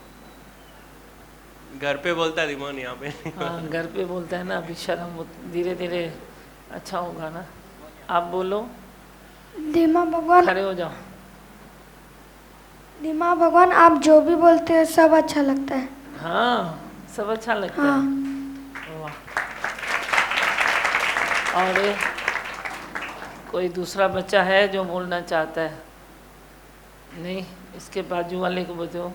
घर पे बोलता दिमान यहाँ पे। हाँ घर पे बोलता है ना, अभी शर्म, धीरे धीरे अच्छा होगा ना। आप बोलो। धीमा भगवान, खड़े हो जाओ। धीमा भगवान, आप जो भी बोलते हैं सब अच्छा लगता है। हाँ सब अच्छा लगता हाँ। है। वाह। और कोई दूसरा बच्चा है जो बोलना चाहता है? नहीं, इसके बाजू वाले को बताओ।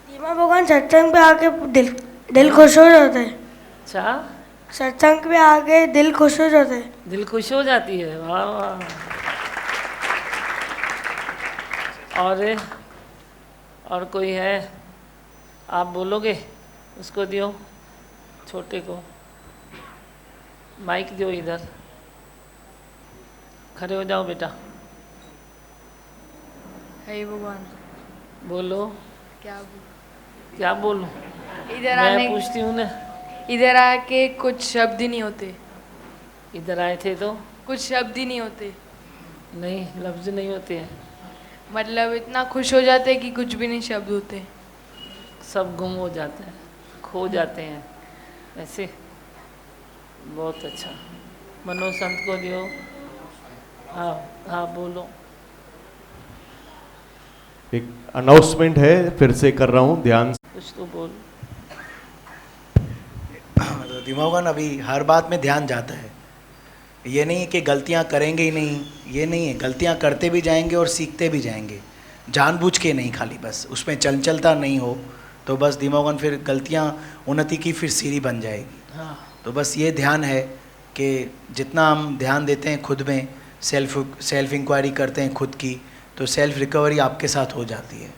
धीमा भगवान, सत्संग पे आके दिल खुश हो जाता है। अच्छा, सत्संग पे आके दिल खुश हो जाता है। दिल खुश हो जाती है। वाह वाह। और कोई है? आप बोलोगे? उसको दियो, छोटे को माइक दियो, इधर खड़े हो जाओ बेटा। हे भगवान, बोलो। क्या बोलूं? इधर मैं आने पूछती हूँ ना। इधर आके कुछ शब्द ही नहीं होते। इधर आए थे तो कुछ शब्द ही नहीं होते। नहीं, लफ्ज नहीं होते हैं। मतलब इतना खुश हो जाते हैं कि कुछ भी नहीं शब्द होते। सब गुम हो जाते हैं, खो जाते हैं ऐसे। बहुत अच्छा। मनो संत को दियो। हाँ हाँ बोलो। एक अनाउंसमेंट है, फिर से कर रहा हूँ, ध्यान से। कुछ तो बोल। दिमागन अभी हर बात में ध्यान जाता है। ये नहीं कि गलतियाँ करेंगे ही नहीं, ये नहीं है, गलतियाँ करते भी जाएंगे और सीखते भी जाएंगे, जानबूझ के नहीं। खाली बस उसमें चंचलता नहीं हो तो बस दिमागन फिर गलतियाँ उन्नति की फिर सीढ़ी बन जाएगी। हाँ। तो बस ये ध्यान है कि जितना हम ध्यान देते हैं खुद में, सेल्फ इंक्वायरी करते हैं खुद की, तो सेल्फ रिकवरी आपके साथ हो जाती है।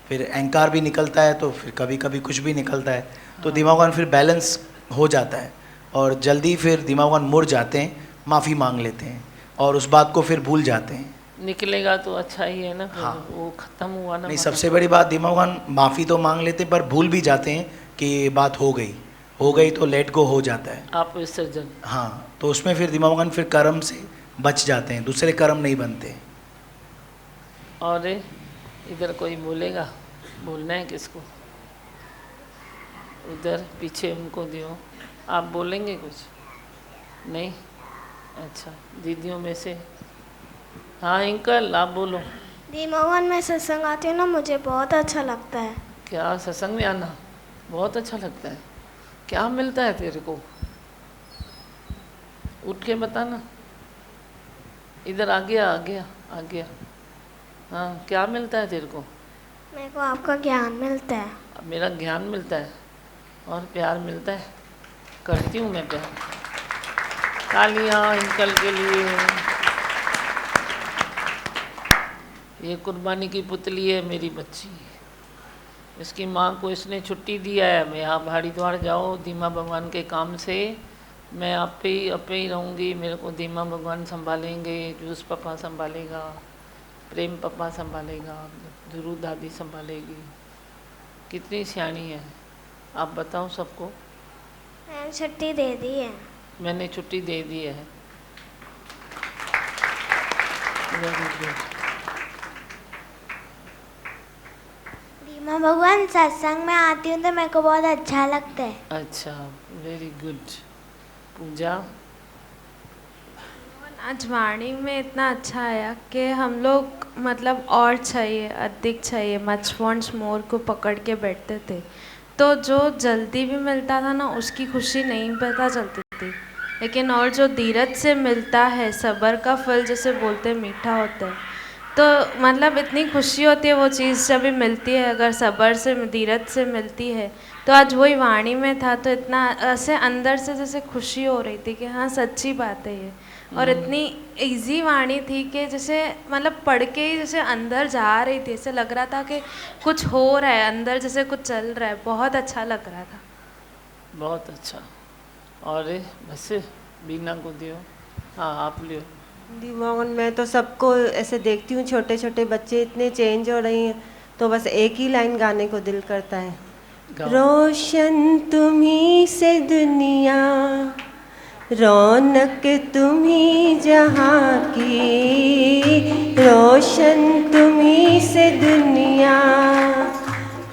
फिर अहंकार भी निकलता है तो फिर कभी कभी कुछ भी निकलता है, तो दिमागन फिर बैलेंस हो जाता है और जल्दी फिर दिमागन मुड़ जाते हैं, माफ़ी मांग लेते हैं और उस बात को फिर भूल जाते हैं। निकलेगा तो अच्छा ही है ना। फिर हाँ। वो खत्म हुआ ना। नहीं, सबसे बड़ी बात दिमागन माफ़ी तो मांग लेते हैं पर भूल भी जाते हैं कि ये बात हो गई तो लेट गो हो जाता है। आप विसर्जन। हाँ, तो उसमें फिर दिमागन फिर कर्म से बच जाते हैं, दूसरे कर्म नहीं बनते। और इधर कोई बोलेगा? बोलना है किसको? उधर पीछे उनको दियो। आप बोलेंगे कुछ? नहीं? अच्छा, दीदियों में से। हाँ अंकल, आप बोलो। धीमावन, मैं सत्संग आती हूँ ना, मुझे बहुत अच्छा लगता है। क्या सत्संग में आना बहुत अच्छा लगता है? क्या मिलता है तेरे को? उठ के बताना। इधर आ गया। हाँ, क्या मिलता है तेरे को? मेरे को आपका ज्ञान मिलता है। मेरा ज्ञान मिलता है और प्यार मिलता है। करती हूँ मैं प्यार। तालियां अंकल के लिए। ये कुर्बानी की पुतली है मेरी बच्ची। इसकी माँ को इसने छुट्टी दिया है, मैं आप हरिद्वार जाओ धीमा भगवान के काम से, मैं आप पे ही रहूँगी, मेरे को धीमा भगवान संभालेंगे, जूस पापा संभालेगा, प्रेम पापा संभालेगा, ध्रुव दादी संभालेगी। कितनी सियाणी है, आप बताओ सबको। मैंने छुट्टी दे दी है। मैंने छुट्टी दे दी है। Very good. धीमा भगवान, सत्संग में आती हूँ तो मेरे को बहुत अच्छा लगता है। अच्छा, वेरी गुड। पूजा, आज वाणी में इतना अच्छा आया कि हम लोग मतलब और चाहिए, अधिक चाहिए, मच वॉन्ट्स मोर को पकड़ के बैठते थे, तो जो जल्दी भी मिलता था ना उसकी खुशी नहीं पता चलती थी, लेकिन और जो धीरज से मिलता है, सब्र का फल जैसे बोलते मीठा होता है, तो मतलब इतनी खुशी होती है वो चीज़ जब भी मिलती है, अगर सब्र से धीरज से मिलती है। तो आज वही वाणी में था तो इतना ऐसे अंदर से जैसे खुशी हो रही थी कि हाँ सच्ची बात है ये। और इतनी इजी वाणी थी कि जैसे मतलब पढ़ के ही जैसे अंदर जा रही थी, ऐसे लग रहा था कि कुछ हो रहा है अंदर, जैसे कुछ चल रहा है, बहुत अच्छा लग रहा था। बहुत अच्छा। और बस बीना को दियो। हाँ आप लियो। दिमाग मैं तो सबको ऐसे देखती हूँ, छोटे छोटे बच्चे इतने चेंज हो रही हैं, तो बस एक ही लाइन गाने को दिल करता है। रोशन तुम्ही से दुनिया, रौनक तुम्ही जहाँ की, रोशन तुम्ही से दुनिया,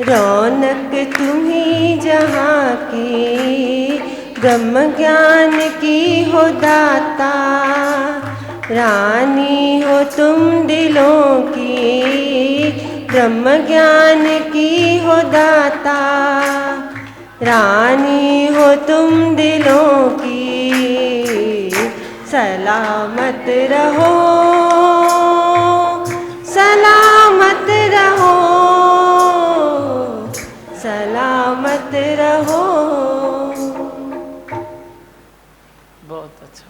रौनक तुम्ही जहाँ की, ब्रह्म ज्ञान की हो दाता, रानी हो तुम दिलों की, ब्रह्म ज्ञान की हो दाता, रानी हो तुम दिलों की, सलामत रहो, सलामत रहो, सलामत रहो। बहुत अच्छा।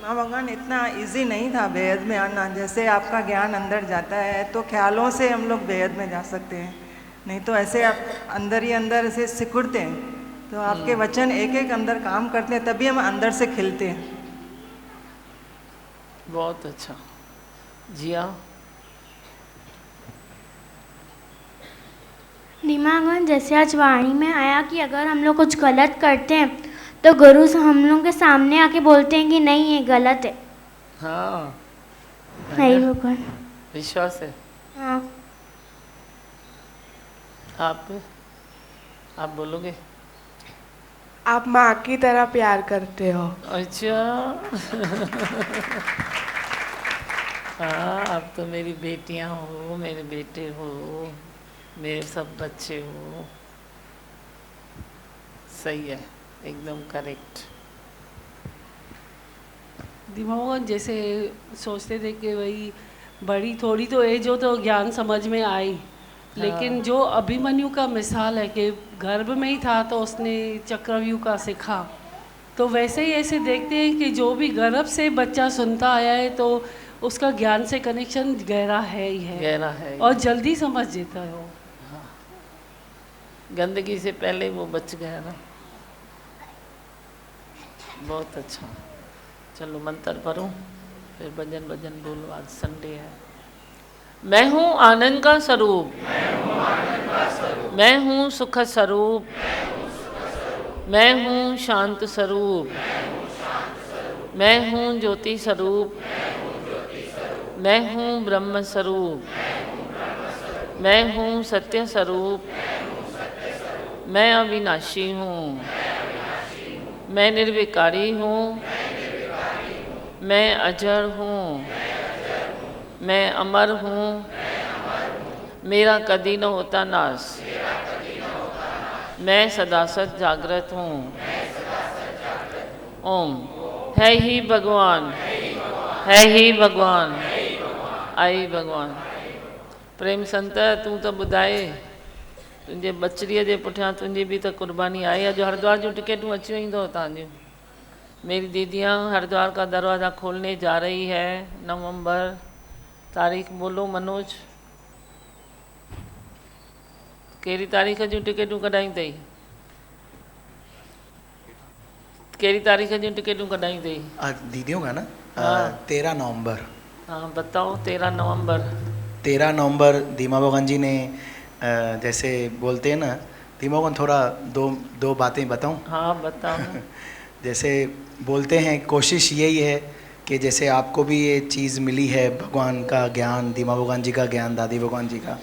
माँ भगवान इतना इजी नहीं था बेहद में आना। जैसे आपका ज्ञान अंदर जाता है तो ख्यालों से हम लोग बेहद में जा सकते हैं, नहीं तो ऐसे आप अंदर ही अंदर ऐसे सिकुड़ते हैं। तो आपके वचन एक एक अंदर काम करते हैं, तभी हम अंदर से खिलते हैं। बहुत अच्छा। जिया। दिमाग में जैसे आज वाणी में आया कि अगर हम लोग कुछ गलत करते हैं तो गुरु से हम लोग के सामने आके बोलते हैं कि नहीं ये गलत है। हाँ नहीं भगवान, विश्वास है। हाँ। आप बोलोगे? आप माँ की तरह प्यार करते हो। अच्छा। हाँ, आप तो मेरी बेटियां हो, मेरे बेटे हो, मेरे सब बच्चे हो। सही है, एकदम करेक्ट। दिमाग जैसे सोचते थे कि भाई बड़ी थोड़ी तो एज हो तो ज्ञान समझ में आई, लेकिन जो अभिमन्यु का मिसाल है कि गर्भ में ही था तो उसने चक्रव्यूह का सीखा, तो वैसे ही ऐसे देखते हैं कि जो भी गर्भ से बच्चा सुनता आया है तो उसका ज्ञान से कनेक्शन गहरा है ही है, गहरा है और जल्दी समझ देता है वो। हाँ। गंदगी से पहले वो बच गया ना। बहुत अच्छा। चलो मंत्र पढ़ो, फिर भजन बोलो। आज संडे है। मैं हूँ आनंद का स्वरूप, मैं हूँ सुख स्वरूप, मैं हूँ शांत स्वरूप, मैं हूँ ज्योति स्वरूप, मैं हूँ ब्रह्म स्वरूप, मैं हूँ सत्य स्वरूप, मैं अविनाशी हूँ, मैं निर्विकारी हूँ, मैं अजर हूँ, मैं अमर हूँ, मेरा कदी न होता नाश, मैं सदा सत जागृत हूँ। ओम। है ही भगवान, है ही भगवान, आई भगवान। प्रेम संत तू तो ॿुधाए, तुंहिंजे बचड़ीअ जे पुठियां तुंहिंजी बि त कुर्बानी आई। अॼु हरिद्वार जूं टिकटूं अची वयूं अथव तव्हांजूं। मेरी दीदियाँ हरिद्वार का दरवाज़ा खोलने जा रही है। नवंबर तारीख बोलो मनोज, कहिड़ी तारीख़ जूं टिकटूं कढाई अथई? कहिड़ी तारीख़ जूं टिकटूं कढाई अथई? दीदियों का ना? हाँ। 13 नवंबर। हाँ बताओ। 13 नवंबर। 13 नवंबर दीमा भगवान जी ने जैसे बोलते हैं ना, दीमा भगवान थोड़ा दो बातें बताऊं? हाँ बताओ। जैसे बोलते हैं कोशिश यही है कि जैसे आपको भी ये चीज़ मिली है भगवान का ज्ञान, दीमा भगवान जी का ज्ञान, दादी भगवान जी का,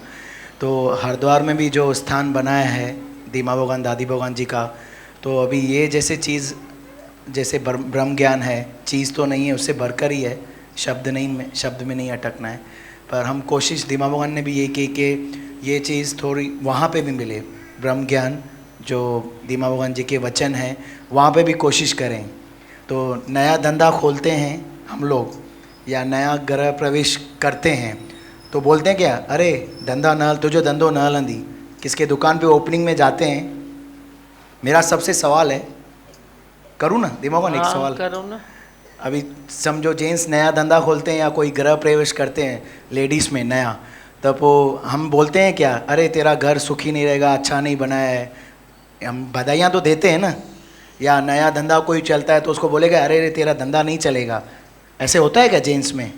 तो हरिद्वार में भी जो स्थान बनाया है दीमा भगवान दादी भगवान जी का, तो अभी ये जैसे चीज़ जैसे ब्रह्म ज्ञान है, चीज़ तो नहीं है, उससे बढ़कर ही है, शब्द में नहीं अटकना है। पर हम कोशिश दीमा भगवान ने भी ये की कि ये चीज़ थोड़ी वहाँ पे भी मिले, ब्रह्म ज्ञान जो दीमा भगवान जी के वचन हैं वहाँ पे भी कोशिश करें। तो नया धंधा खोलते हैं हम लोग या नया गृह प्रवेश करते हैं तो बोलते हैं क्या, अरे धंधा नल तुझो धंधो न हलंदी, किसके दुकान पे ओपनिंग में जाते हैं। मेरा सबसे सवाल है, करूँ ना दिमाग में एक सवाल करो ना। अभी समझो जेंट्स नया धंधा खोलते हैं या कोई गृह प्रवेश करते हैं लेडीज़ में नया, तब वो हम बोलते हैं क्या, अरे तेरा घर सुखी नहीं रहेगा, अच्छा नहीं बनाया है, हम बधाइयाँ तो देते हैं ना। या नया धंधा कोई चलता है तो उसको बोलेगा अरे तेरा धंधा नहीं चलेगा, ऐसे होता है क्या जेंट्स में।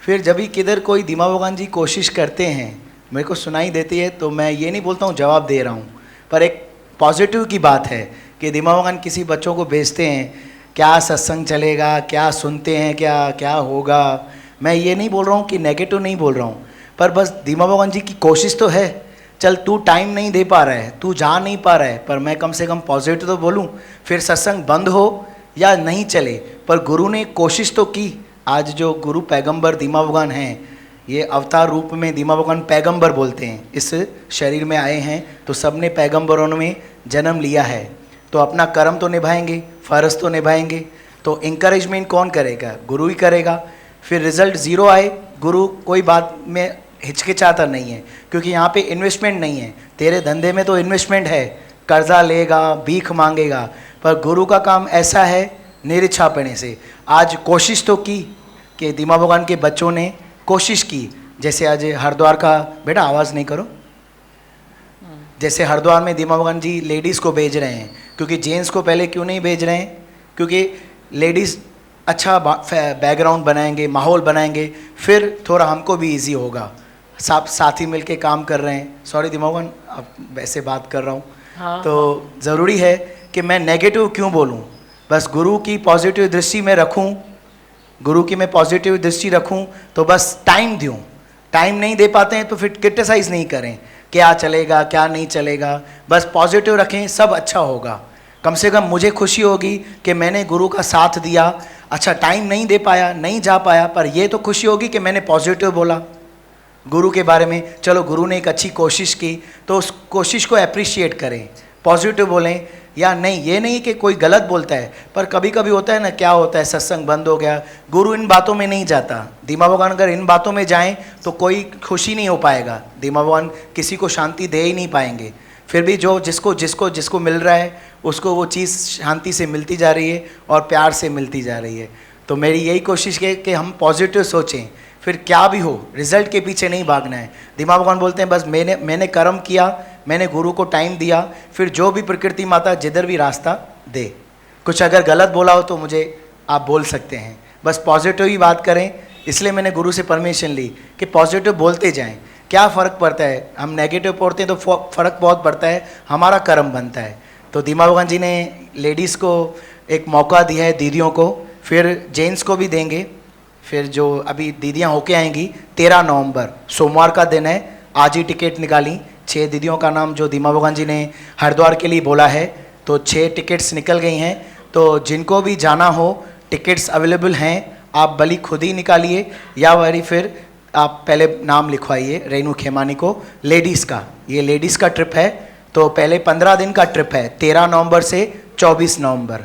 फिर जब भी किधर कोई दिमा भगवान जी कोशिश करते हैं, मेरे को सुनाई देती है, तो मैं ये नहीं बोलता हूँ जवाब दे रहा हूँ, पर एक पॉजिटिव की बात है कि दिमा भगवान किसी बच्चों को भेजते हैं, क्या सत्संग चलेगा, क्या सुनते हैं, क्या क्या होगा। मैं ये नहीं बोल रहा हूँ कि नेगेटिव नहीं बोल रहा हूँ, पर बस दिमा भगवान जी की कोशिश तो है। चल तू टाइम नहीं दे पा रहा है, तू जा नहीं पा रहा है, पर मैं कम से कम पॉजिटिव तो बोलूँ। फिर सत्संग बंद हो या नहीं चले, पर गुरु ने कोशिश तो की। आज जो गुरु पैगंबर दिमा भगवान हैं, ये अवतार रूप में दिमा भगवान पैगंबर बोलते हैं, इस शरीर में आए हैं तो सब ने पैगंबरों में जन्म लिया है, तो अपना कर्म तो निभाएंगे, फ़र्ज तो निभाएंगे। तो इंकरेजमेंट कौन करेगा, गुरु ही करेगा। फिर रिजल्ट ज़ीरो आए, गुरु कोई बात में हिचकिचाता नहीं है, क्योंकि यहाँ पे इन्वेस्टमेंट नहीं है। तेरे धंधे में तो इन्वेस्टमेंट है, कर्जा लेगा, भीख मांगेगा, पर गुरु का काम ऐसा है निरिच्छापने से। आज कोशिश तो की कि दिमा भगवान के बच्चों ने कोशिश की, जैसे आज हरिद्वार का, बेटा आवाज़ नहीं करो, जैसे हरिद्वार में दिमा भगवान जी लेडीज़ को भेज रहे हैं, क्योंकि जेंट्स को पहले क्यों नहीं भेज रहे हैं, क्योंकि लेडीज़ अच्छा बैकग्राउंड बनाएंगे, माहौल बनाएंगे, फिर थोड़ा हमको भी इजी होगा। सब साथी मिलके काम कर रहे हैं। सॉरी दिमा भगवान, अब वैसे बात कर रहा हूँ। हाँ, तो ज़रूरी है कि मैं नेगेटिव क्यों बोलूँ, बस गुरु की पॉजिटिव दृष्टि में रखूँ, गुरु की मैं पॉजिटिव दृष्टि रखूँ, तो बस टाइम दूँ। टाइम नहीं दे पाते हैं तो फिर क्रिटिसाइज़ नहीं करें, क्या चलेगा क्या नहीं चलेगा, बस पॉजिटिव रखें, सब अच्छा होगा। कम से कम मुझे खुशी होगी कि मैंने गुरु का साथ दिया। अच्छा टाइम नहीं दे पाया, नहीं जा पाया, पर ये तो खुशी होगी कि मैंने पॉजिटिव बोला गुरु के बारे में। चलो गुरु ने एक अच्छी कोशिश की, तो उस कोशिश को अप्रिशिएट करें, पॉजिटिव बोलें। या नहीं, ये नहीं कि कोई गलत बोलता है, पर कभी कभी होता है ना, क्या होता है, सत्संग बंद हो गया, गुरु इन बातों में नहीं जाता। दिमा भगवान अगर इन बातों में जाएं तो कोई खुशी नहीं हो पाएगा, दिमा भगवान किसी को शांति दे ही नहीं पाएंगे। फिर भी जो जिसको जिसको जिसको मिल रहा है उसको वो चीज़ शांति से मिलती जा रही है और प्यार से मिलती जा रही है। तो मेरी यही कोशिश है कि हम पॉजिटिव सोचें, फिर क्या भी हो रिजल्ट के पीछे नहीं भागना है। दिमा भगवान बोलते हैं बस मैंने कर्म किया, मैंने गुरु को टाइम दिया, फिर जो भी प्रकृति माता जिधर भी रास्ता दे। कुछ अगर गलत बोला हो तो मुझे आप बोल सकते हैं, बस पॉजिटिव ही बात करें। इसलिए मैंने गुरु से परमिशन ली कि पॉजिटिव बोलते जाएं। क्या फ़र्क पड़ता है, हम नेगेटिव पढ़ते हैं तो फ़र्क बहुत पड़ता है, हमारा कर्म बनता है। तो दिमा भगवान जी ने लेडीज़ को एक मौका दिया है, दीदियों को, फिर जेंट्स को भी देंगे। फिर जो अभी दीदियाँ होके आएंगी 13 नवंबर सोमवार का दिन है, आज ही टिकट निकाली। 6 दीदियों का नाम जो दिमा भगवान जी ने हरिद्वार के लिए बोला है, तो 6 टिकट्स निकल गई हैं। तो जिनको भी जाना हो टिकट्स अवेलेबल हैं, आप भली खुद ही निकालिए या वरी फिर आप पहले नाम लिखवाइए रेनू खेमानी को। लेडीज़ का, ये लेडीज़ का ट्रिप है, तो पहले 15 दिन का ट्रिप है, 13 नवंबर से 24 नवंबर।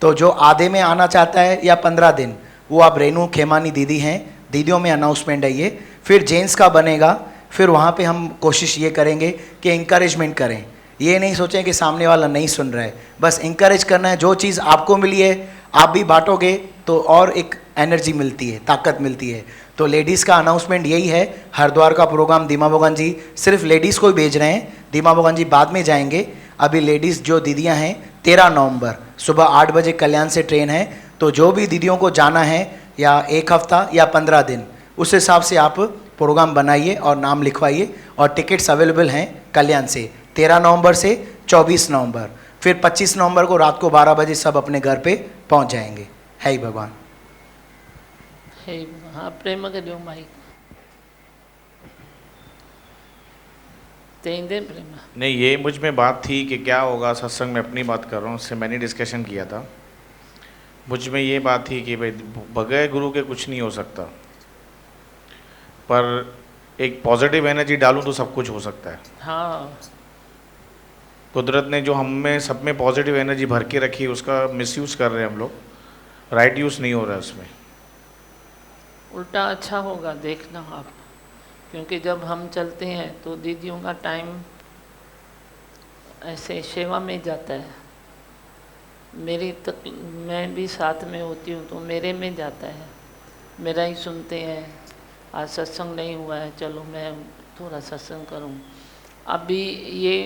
तो जो आधे में आना चाहता है या 15 दिन, वो आप रेनू खेमानी दीदी हैं, दीदियों में अनाउंसमेंट है ये। फिर जेंट्स का बनेगा, फिर वहाँ पे हम कोशिश ये करेंगे कि इंकरेजमेंट करें। ये नहीं सोचें कि सामने वाला नहीं सुन रहा है, बस इंकरेज करना है। जो चीज़ आपको मिली है आप भी बांटोगे तो और एक एनर्जी मिलती है, ताकत मिलती है। तो लेडीज़ का अनाउंसमेंट यही है। हरिद्वार का प्रोग्राम दिमा भगवान जी सिर्फ लेडीज़ को ही भेज रहे हैं, दिमा भगवान जी बाद में जाएंगे। अभी लेडीज़ जो दीदियाँ हैं 13 नवंबर सुबह 8 बजे कल्याण से ट्रेन है, तो जो भी दीदियों को जाना है या 1 हफ्ता या 15 दिन, उस हिसाब से आप प्रोग्राम बनाइए और नाम लिखवाइए। और टिकट्स अवेलेबल हैं कल्याण से 13 नवंबर से 24 नवंबर। फिर 25 नवंबर को रात को 12 बजे सब अपने घर पे पहुंच जाएंगे। है ही भगवान। हाँ, प्रेम के दियो माइक प्रेम। नहीं, ये मुझ में बात थी कि क्या होगा सत्संग में, अपनी बात कर रहा हूँ, उससे मैंने डिस्कशन किया था। मुझ में ये बात थी कि भाई बगैर गुरु के कुछ नहीं हो सकता, पर एक पॉजिटिव एनर्जी डालूं तो सब कुछ हो सकता है। हाँ, कुदरत ने जो हम में सब में पॉजिटिव एनर्जी भर के रखी है, उसका मिसयूज़ कर रहे हैं हम लोग, राइट यूज़ नहीं हो रहा है उसमें। उल्टा अच्छा होगा, देखना आप, क्योंकि जब हम चलते हैं तो दीदियों का टाइम ऐसे सेवा में जाता है। मैं भी साथ में होती हूँ तो मेरे में जाता है, मेरा ही सुनते हैं। आज सत्संग नहीं हुआ है, चलो मैं थोड़ा सत्संग करूँ। अभी ये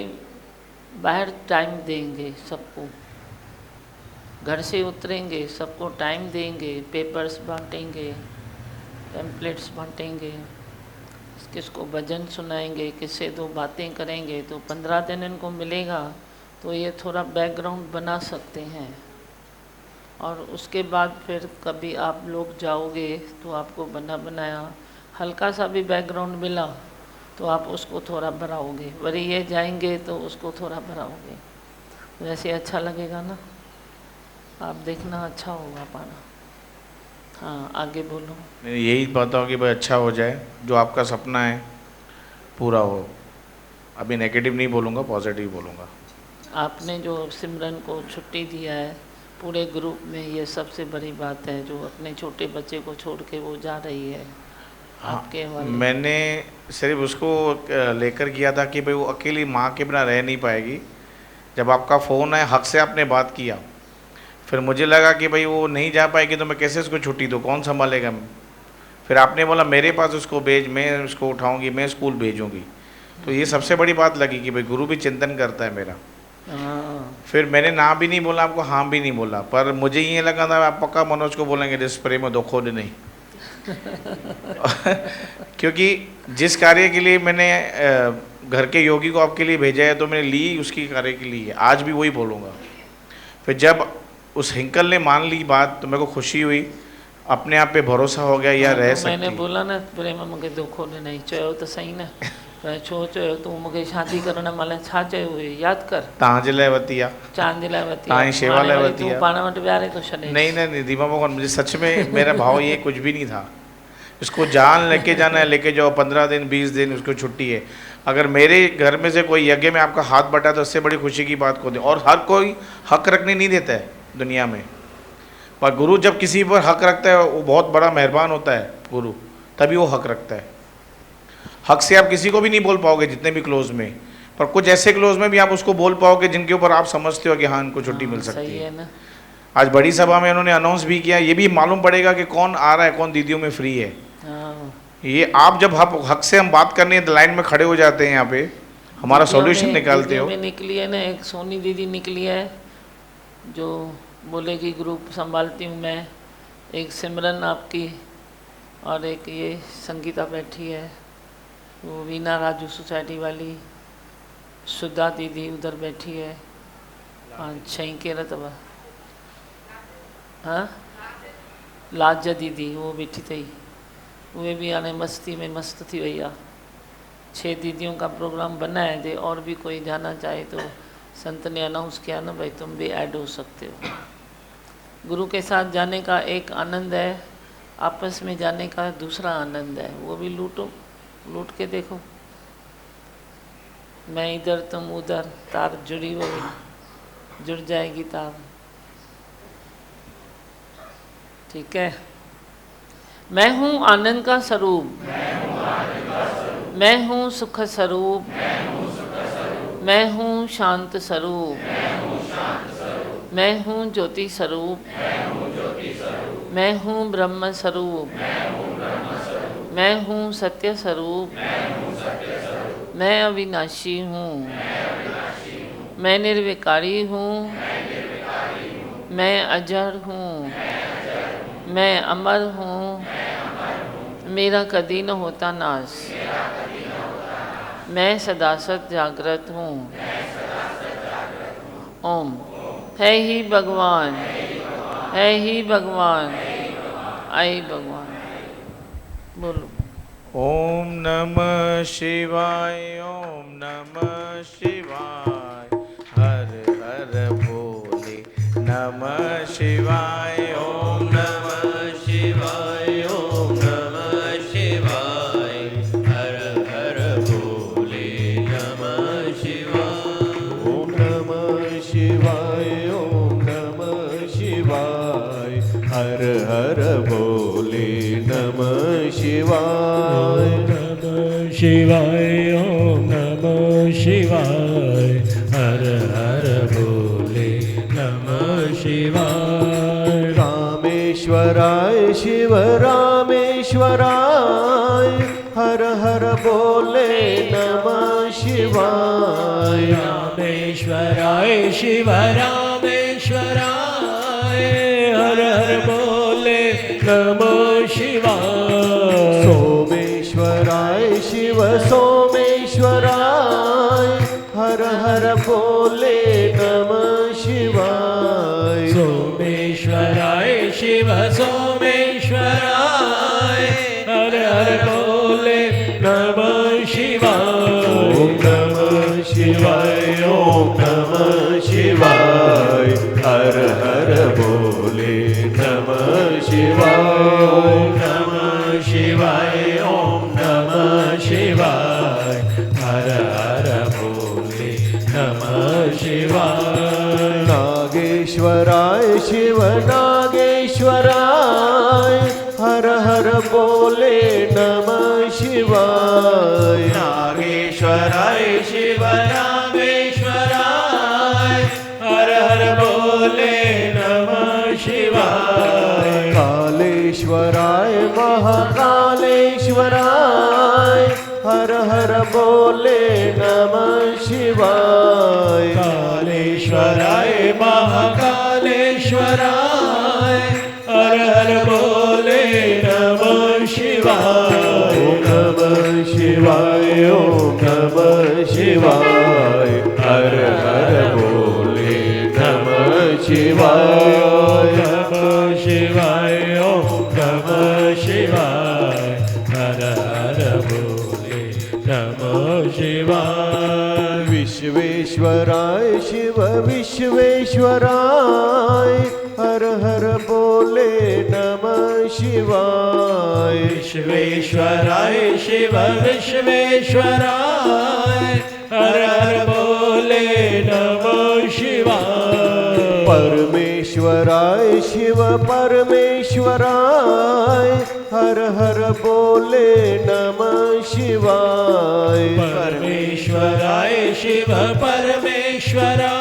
बाहर टाइम देंगे सबको, घर से उतरेंगे सबको टाइम देंगे, पेपर्स बांटेंगे, पैम्पलेट्स बांटेंगे, किसको भजन सुनाएंगे, किससे 2 बातें करेंगे, तो 15 दिन इनको मिलेगा तो ये थोड़ा बैकग्राउंड बना सकते हैं। और उसके बाद फिर कभी आप लोग जाओगे तो आपको बना बनाया हल्का सा भी बैकग्राउंड मिला तो आप उसको थोड़ा बढ़ाओगे, वरी ये जाएंगे तो उसको थोड़ा बढ़ाओगे, वैसे अच्छा लगेगा ना। आप देखना अच्छा होगा पाना। हाँ आगे बोलो। मैं यही चाहता हूँ कि भाई अच्छा हो जाए, जो आपका सपना है पूरा हो। अभी नेगेटिव नहीं बोलूँगा, पॉजिटिव बोलूँगा। आपने जो सिमरन को छुट्टी दिया है पूरे ग्रुप में, ये सबसे बड़ी बात है, जो अपने छोटे बच्चे को छोड़ के वो जा रही है। हाँ, आपके वाले मैंने सिर्फ उसको लेकर किया था कि भाई वो अकेली माँ के बिना रह नहीं पाएगी। जब आपका फ़ोन है, हक से आपने बात किया, फिर मुझे लगा कि भाई वो नहीं जा पाएगी तो मैं कैसे उसको छुट्टी दूँ, कौन संभालेगा। फिर आपने बोला मेरे पास उसको भेज, मैं उसको उठाऊंगी, मैं स्कूल भेजूंगी। तो ये सबसे बड़ी बात लगी कि भाई गुरु भी चिंतन करता है मेरा। फिर मैंने ना भी नहीं बोला आपको, हाँ भी नहीं बोला, पर मुझे ये लगा था आप पक्का मनोज को बोलेंगे जिस प्रेम में दुखो नहीं। क्योंकि जिस कार्य के लिए मैंने घर के योगी को आपके लिए भेजा है तो मैंने ली उसकी कार्य के लिए, आज भी वही बोलूँगा। फिर जब उस हिंकल ने मान ली बात तो मेरे को खुशी हुई, अपने आप पे भरोसा हो गया या रह सकती। मैंने बोला ना प्रेम मूंखे दुखो नहीं चयो तो सही ना, पर छो चयो तूं मूंखे शादी करण महिल छा चयो हुई यादि कर। तव्हांजे लाइ वरिती आहे, चांद लाइ वरिती आहे, तव्हांजी शेवा लाइ वरिती आहे, पाण वटि विहारे तो छॾे। नहीं नहीं दीपा भगवान, मुझे सच में मेरा भाव ये कुछ भी नहीं था। इसको जान लेके जाना है, लेके जाओ, 15 दिन 20 दिन उसको छुट्टी है। अगर मेरे घर में से कोई यज्ञ में आपका हाथ बटा तो उससे बड़ी खुशी की बात को दे। और हर कोई हक रखने नहीं देता है दुनिया में, पर गुरु जब किसी पर हक रखता है वो बहुत बड़ा मेहरबान होता है गुरु, तभी वो हक रखता है। हक से आप किसी को भी नहीं बोल पाओगे जितने भी क्लोज में, पर कुछ ऐसे क्लोज में भी आप उसको बोल पाओगे जिनके ऊपर आप समझते हो कि हाँ इनको छुट्टी मिल सकती है ना। आज बड़ी सभा में उन्होंने अनाउंस भी किया, ये भी मालूम पड़ेगा कि कौन आ रहा है, कौन दीदियों में फ्री है। ये आप जब हक से हम बात करने लाइन में खड़े हो जाते हैं, यहाँ पे हमारा सॉल्यूशन निकालते हो। निकली है ना एक सोनी दीदी निकली है जो बोलेगी ग्रुप संभालती हूँ मैं, एक सिमरन आपकी, और एक ये संगीता बैठी है, वो वीना राजू सोसाइटी वाली, सुधा दीदी उधर बैठी है, 5-6 केर अथव, हाँ लाज दीदी वो बैठी अथई, उहे भी हाणे मस्ती में मस्त थी वही आहे। 6 दीदियों का प्रोग्राम बना है, दे और भी कोई जाना चाहे तो संत ने अनाउंस किया ना भाई तुम भी ऐड हो सकते हो। गुरु के साथ जाने का एक आनंद है, आपस में जाने का दूसरा आनंद है, वो भी लूटो, लूट के देखो। मैं इधर तुम उधर, तार जुड़ी हुई, जुड़ जाएगी तार, ठीक है। मैं हूँ आनंद का स्वरूप, मैं हूँ सुख स्वरूप, मैं हूँ शांत स्वरूप, मैं हूँ ज्योति स्वरूप, मैं हूँ ब्रह्म स्वरूप, मैं हूँ सत्य स्वरूप, मैं अविनाशी हूँ, मैं निर्विकारी हूँ, मैं अजर हूँ, मैं अमर हूँ, मेरा कदी न होता नाश, मैं सदा सत जागृत हूँ। ओम है ही भगवान, है ही भगवान, आई भगवान। बोलो ओम नमः शिवाय, ओम नमः शिवाय, हर हर भोले नमः शिवाय, ओम नमः शिवाय, ओम नमः शिवाय, हर हर भोले नमः शिवाय, ओम नमः शिवाय, ओम नमः शिवाय, हर हर भोले नमः नमः शिवाय। नमः शिवाय ओम नमः शिवाय। हर हर बोले नमः शिवाय। रामेश्वराय शिव रामेश्वराय। हर हर बोले नमः शिवाय। रामेश्वराय शिव रामेश्वराय। हर हर बोले नमः शिवाय। सोमेश्वराय शिव सोमेश्वराय। हर हर बोले नमः शिवाय। सोमेश्वराय शिव सोमेश्वराय। हर हर बोले नमः शिवाय। ओम नमः शिवाय ओम नमः शिवाय। हर हर बोले नमः शिवाय। ओम नमः शिवाय ओम नमः शिवाय। हर हर बोले नमः शिवाय। नागेश्वराय शिव नागेश्वराय। हर हर बोले नमः शिवाय। नागेश्वराय शिव नागेश्वराय। हर हर बोले नमः शिवाय। कालेश्वराय महाकालेश्वराय। हर हर बोले नमः शिवाय। कालेश्वराय महाकालेश्वराय। हर हर बोले नमः शिवाय। ओम नमः शिवाय ओम नमः शिवाय। हर हर बोले नमः शिवाय। नमः शिवाय ओम नमः शिवाय। हर हर बोले नमः शिवाय। विश्वेश्वराय शिव विश्वेश्वराय। हर हर बोले नमः शिवाय। विश्वेश्वराय शिव विश्वेश्वराय। हर हर बोले नमः शिवाय। परमेश्वराय शिव परमेश्वराय। हर हर बोले नमः शिवाय। परमेश्वराय शिव परमेश्वराय।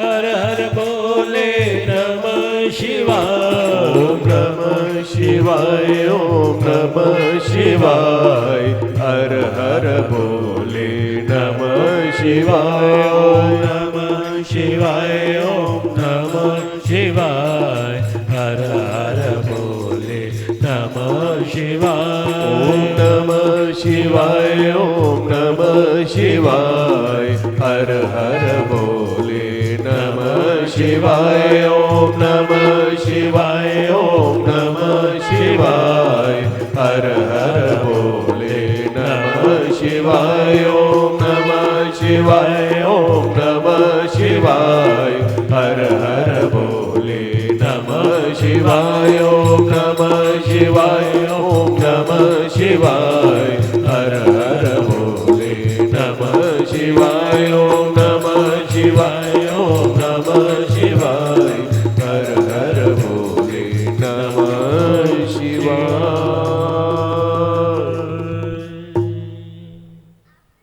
हर हर बोले नमः शिवाय। ओम नमः शिवाय ओम नमः शिवाय। हर हर बोले नमः शिवाय। ओम नमः शिवाय ओम नमः शिवाय। हर हर बोले नमः शिवाय। ओम नमः शिवाय ओम नमः शिवाय। हर हर बोले नमः शिवाय। ओम नमः शिवाय ओम नमः शिवाय। हर हर बोले नमः शिवाय। ओम नमः शिवाय ओम नमः शिवाय। हर हर बोले नमः शिवाय। ओम नमः शिवाय ओम नमः शिवाय। हर हर बोले नमः शिवाय। ओम नमः शिवाय ओम नमः शिवाय। हर हर बोले नमः शिवाय।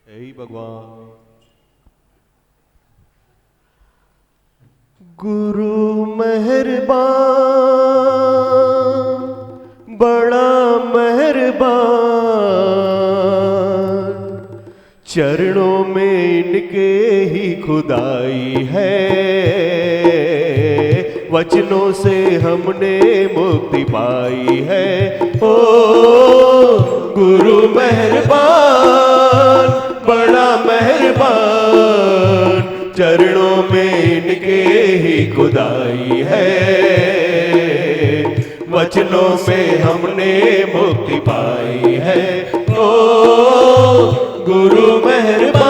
हे भगवान। गुरु मेहरबान बड़ा मेहरबान। चरणों में इनके ही खुदाई है। वचनों से हमने मुक्ति पाई है। ओ गुरु मेहरबान बड़ा मेहरबान। चरणों में इनके ही खुदाई है। वचनों से हमने मुक्ति पाई है। ओ गुरु मेहरबान।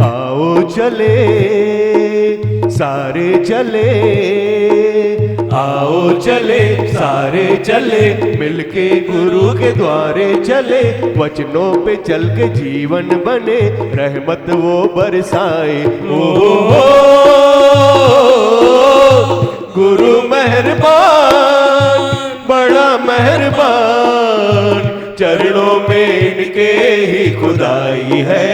आओ चले सारे चले। आओ चले सारे चले, मिलके गुरु के द्वारे चले, वचनों पे चल के जीवन बने, रहमत वो बरसाए। ओ गुरु मेहरबान, बड़ा मेहरबान, चरणों में इनके ही खुदाई है,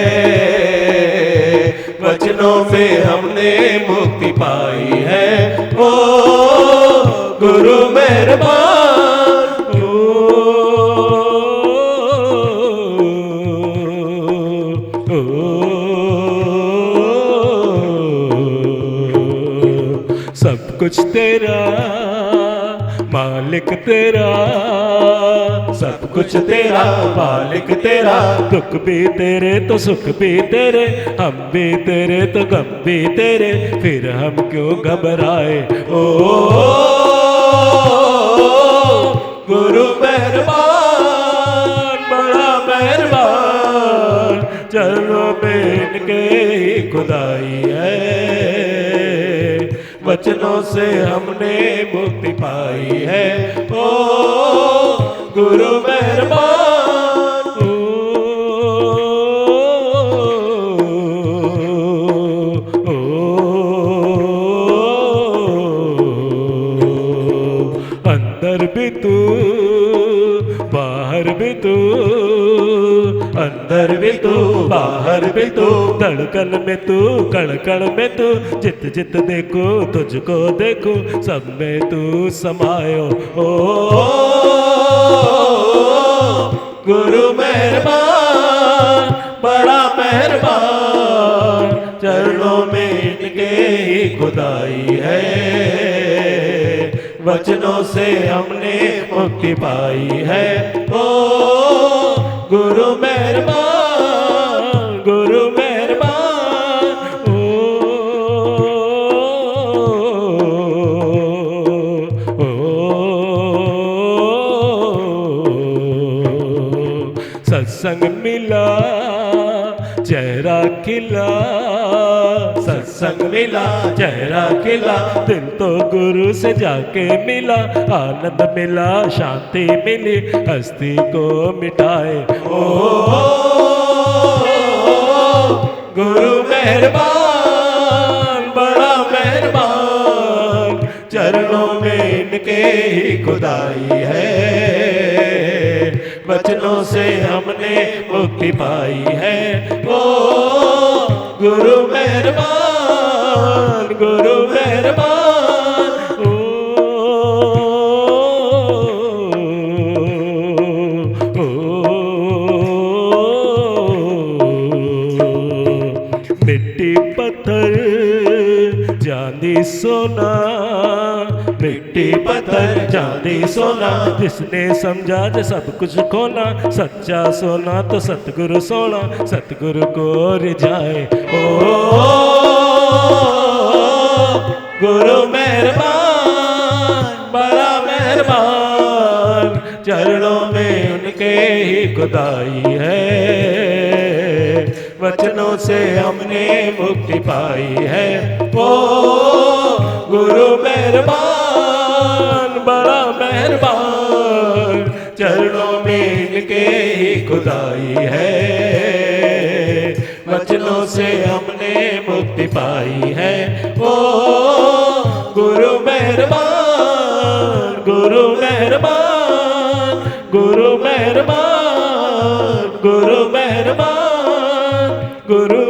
वचनों से हमने मुक्ति पाई है। ओ गुरु मेहरबान, सब कुछ तेरा मालिक तेरा, सब कुछ तेरा मालिक तेरा, दुख भी तेरे तो सुख भी तेरे, हम भी तेरे तो गम भी तेरे, फिर हम क्यों घबराए। ओ गुरु मेहरबान, बड़ा मेहरबान, चरणों में इनके ही खुदाई है, वचनों से हमने मुक्ति पाई है। ओ गुरु मेहरबान, अंदर भी तू बाहर भी तू, अंदर भी तू बाहर भी तू, धड़कन में तू कण कण में तू, जित जित देखो तुझको देखो, सब में तू समायो। ओ गुरु मेहरबान, बड़ा मेहरबान, चरणों में इनके ही खुदाई है, वचनों से हमने मुक्ति पाई है। ओ गुरु मेहरबान, गुरु मेहरबान, सत्संग मिला चेहरा खिला, सत्संग मिला चेहरा खिला, दिल तो गुरु से जाके मिला, आनंद मिला शांति मिली, हस्ती को मिटाए। ओ गुरु मेहरबान, बड़ा मेहरबान, चरणों में इनके ही खुदाई है, वचनों से हमने मुक्ति पाई है। ओ गुरु मेहरबान, गुरु मेहरबान, मिट्टी पत्थर चांदी सोना, मिट्टी पत्थर चांदी सोना, जिसने समझा जो सब कुछ खोना, सच्चा सोना तो सतगुरु सोना, सतगुरु को रिझाए। ओ गुरु मेहरबान, बड़ा मेहरबान, चरणों में उनके ही खुदाई है, वचनों से हमने मुक्ति पाई है। ओ गुरु मेहरबान, बड़ा मेहरबान, चरणों में इनके ही खुदाई है, वचनों से हमने मुक्ति पाई है। ओ गुरु मेहरबान, गुरु मेहरबान, गुरु मेहरबान, गुरु मेहरबान, गुरु